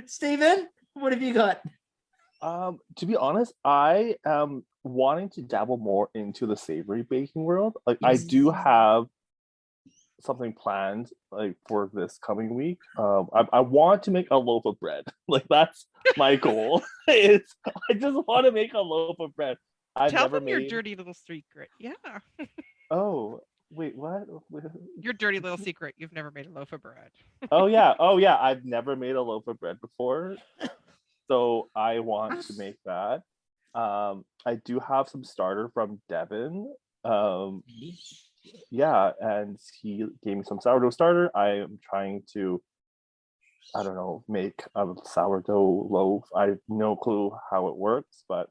Stephen, what have you got? To be honest, I am wanting to dabble more into the savory baking world. Like I do have something planned like for this coming week. I want to make a loaf of bread. Like that's my goal. I just want to make a loaf of bread. I've Tell never them your made. dirty little secret. Yeah. Oh wait, what? Your dirty little secret. You've never made a loaf of bread. Oh yeah. I've never made a loaf of bread before, so I want to make that. I do have some starter from Devin. Yeah, and he gave me some sourdough starter. I am trying to, I don't know, make a sourdough loaf. I have no clue how it works, but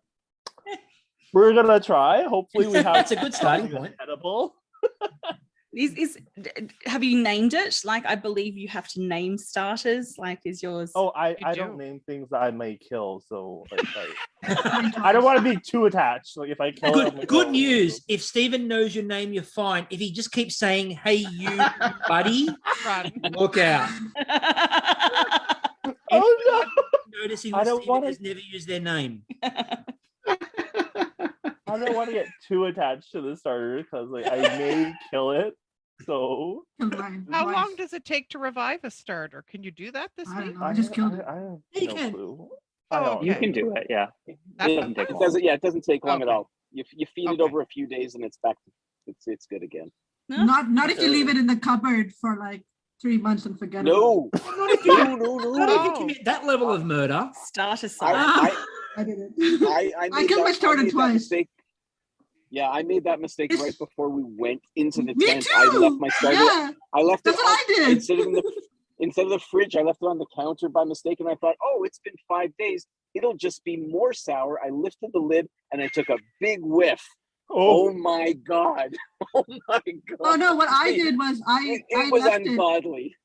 we're gonna try. Hopefully, we have. It's a good starting point. Edible. Have you named it? Like, I believe you have to name starters. Like, is yours? Oh, I You don't do. name things that I may kill, so like, I don't want to be too attached. Like if I kill it, I'm like, Good oh. news. If Stephen knows your name, you're fine. If he just keeps saying, hey, you, buddy, Run. look out. Oh Noticing I that don't Stephen wanna- has never used their name. no! I don't want to get too attached to the starter because like I may kill it. So How long does it take to revive a starter? Can you do that this I don't week? know. I just killed it. I have Yeah, you no can. clue. Oh, I don't You okay. can do it, yeah. That's It doesn't take It long. doesn't. Yeah, it doesn't take long at Okay. all. You feed it Okay. over a few days and it's back. It's good again. No? Not if you leave it in the cupboard for like 3 months and forget No, Not if you, no, no, not if you Oh. commit that level of murder. Starter side. I, I did it. I I killed my starter made that twice. mistake. Yeah, I made that mistake It's- right before we went into the Me tent. too. I left my starter. Yeah, I left that's it what I did. instead of the fridge. I left it on the counter by mistake, and I thought, oh, it's been 5 days. It'll just be more sour. I lifted the lid and I took a big whiff. Oh my god! Oh my god! Oh no, what I did was It I was left it. ungodly.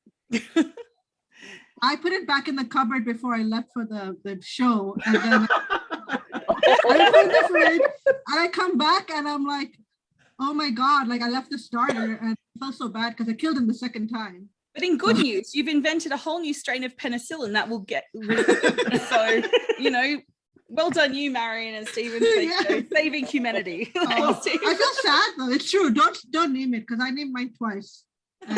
I put it back in the cupboard before I left for the show, and then I put it in the fridge, and I come back and I'm like, oh my god! Like I left the starter, and I felt so bad because I killed him the second time. But in good news, you've invented a whole new strain of penicillin that will get rid of it. So, well done you, Marian and Stephen, for Yeah. saving humanity. Oh, I feel sad though. It's true. Don't name it because I named mine twice. And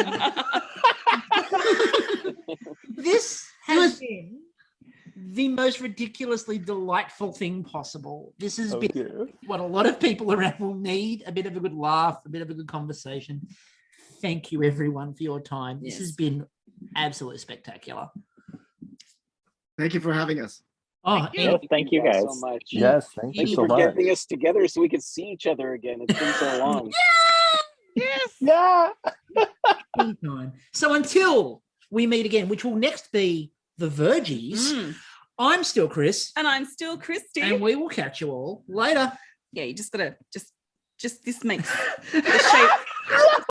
This It was- has been the most ridiculously delightful thing possible. This has been dear. what a lot of people around will need, a bit of a good laugh, a bit of a good conversation. Thank you, everyone, for your time. This has been absolutely spectacular. Thank you for having us. Oh, Thank you guys so much. Yes, thank you Thank you so for much. getting us together so we could see each other again. It's been so long. Yes. Yeah. anytime. So until we meet again, which will next be the Vergies, I'm still Chris. And I'm still Kristie. And we will catch you all later. Yeah, you just gotta just this makes the shape.